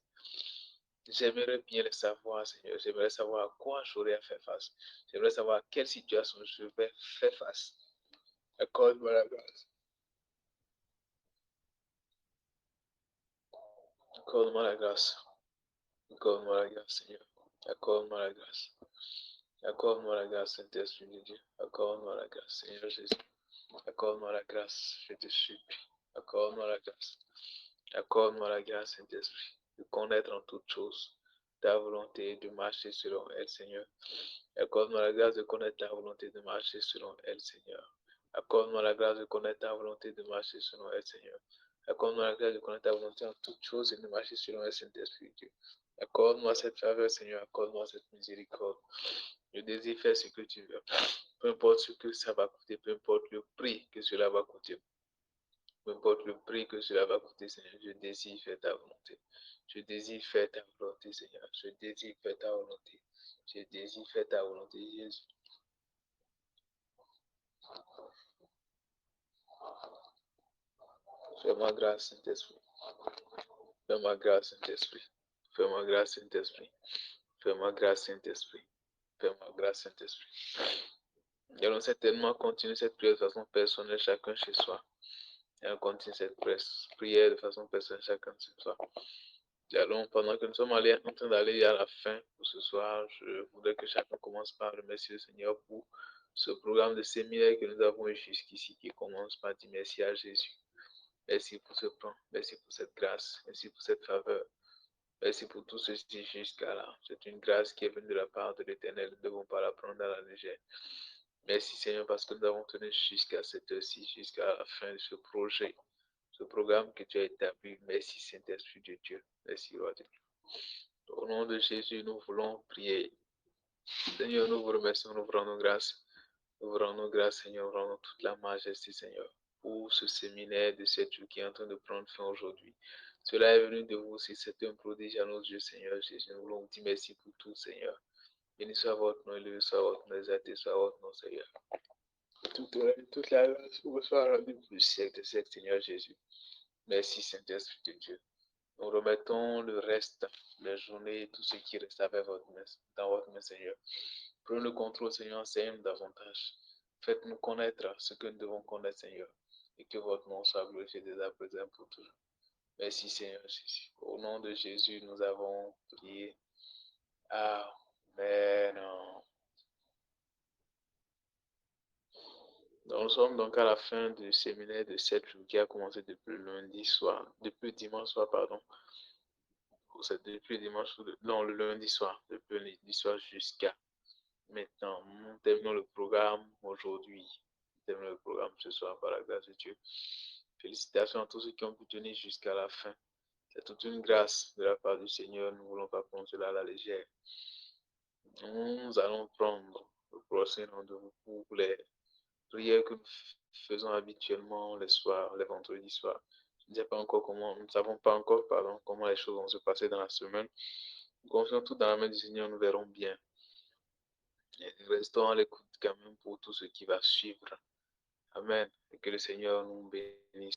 J'aimerais bien le savoir, Seigneur. J'aimerais savoir à quoi j'aurais à faire face. J'aimerais savoir à quelle situation je vais faire face. Accorde-moi la grâce. Accorde-moi la grâce. Accorde-moi la grâce, Seigneur. Accorde-moi la grâce. Accorde-moi la grâce, Saint-Esprit de Dieu. Accorde-moi la grâce, Seigneur Jésus. Accorde-moi la grâce, je te supplie. Accorde-moi la grâce. Accorde-moi la grâce, Saint-Esprit, de connaître en toutes choses ta volonté et de marcher selon elle, Seigneur. Accorde-moi la grâce de connaître ta volonté de marcher selon elle, Seigneur. Accorde-moi la grâce de connaître ta volonté de marcher selon elle, Seigneur. Accorde-moi la grâce de connaître ta volonté en toutes choses et de marcher selon elle, Saint-Esprit de Dieu. Accorde-moi cette faveur, Seigneur. Accorde-moi cette miséricorde. Je désire faire ce que tu veux. Peu importe ce que ça va coûter, peu importe le prix que cela va coûter. Peu importe le prix que cela va coûter, Seigneur, je désire faire ta volonté. Je désire faire ta volonté, Seigneur. Je désire faire ta volonté. Je désire faire ta volonté, Jésus. Fais-moi grâce, Saint-Esprit. Fais-moi grâce, Saint-Esprit. Fais-moi grâce, Saint-Esprit. Fais-moi grâce, Saint-Esprit. Fais-moi grâce, Saint-Esprit. Nous allons certainement continuer cette prière de façon personnelle, chacun chez soi. Et on continue cette prière de façon personnelle, chacun chez soi. Allons, pendant que nous sommes en train d'aller à la fin pour ce soir, je voudrais que chacun commence par remercier le Seigneur pour ce programme de séminaire que nous avons eu jusqu'ici, qui commence par dire merci à Jésus. Merci pour ce plan, merci pour cette grâce, merci pour cette faveur, merci pour tout ceci jusqu'à là. C'est une grâce qui est venue de la part de l'Éternel, nous ne devons pas la prendre à la légère. Merci Seigneur parce que nous avons tenu jusqu'à cette heure-ci, jusqu'à la fin de ce projet, ce programme que tu as établi. Merci Saint-Esprit de Dieu, merci Roi de Dieu. Au nom de Jésus, nous voulons prier. Seigneur, nous vous remercions, nous vous rendons grâce. Nous vous rendons grâce, Seigneur, nous vous rendons toute la majesté, Seigneur, pour ce séminaire de 7 jours qui est en train de prendre fin aujourd'hui. Cela est venu de vous, si c'est un prodige à nos yeux, Seigneur Jésus. Nous voulons vous dire merci pour tout, Seigneur. Béni soit votre nom, élevé soit votre nom, exalté soit votre nom, Seigneur. Toute la grâce vous soit rendue pour le siècle de siècle, Seigneur Jésus. Merci, Saint-Esprit de Dieu. Nous remettons le reste, les journées, tout ce qui reste avec dans votre main, Seigneur. Prenez le contrôle, Seigneur, enseigne-nous davantage. Faites-nous connaître ce que nous devons connaître, Seigneur. Et que votre nom soit glorifié dès à présent pour toujours. Merci, Seigneur Jésus. Au nom de Jésus, nous avons prié. Amen. Donc, nous sommes donc à la fin du séminaire de 7 jours qui a commencé depuis le dimanche soir, pardon. C'est depuis dimanche, non, le lundi soir, depuis le lundi soir jusqu'à maintenant. Nous terminons le programme aujourd'hui. Nous terminons le programme ce soir par la grâce de Dieu. Félicitations à tous ceux qui ont pu tenir jusqu'à la fin. C'est toute une grâce de la part du Seigneur. Nous ne voulons pas prendre cela à la légère. Nous allons prendre le prochain rendez-vous pour les prières que nous faisons habituellement les soirs, les vendredis soirs. Nous ne savons pas encore, comment les choses vont se passer dans la semaine. Nous confions tout dans la main du Seigneur, nous verrons bien. Et nous restons à l'écoute quand même pour tout ce qui va suivre. Amen. Et que le Seigneur nous bénisse.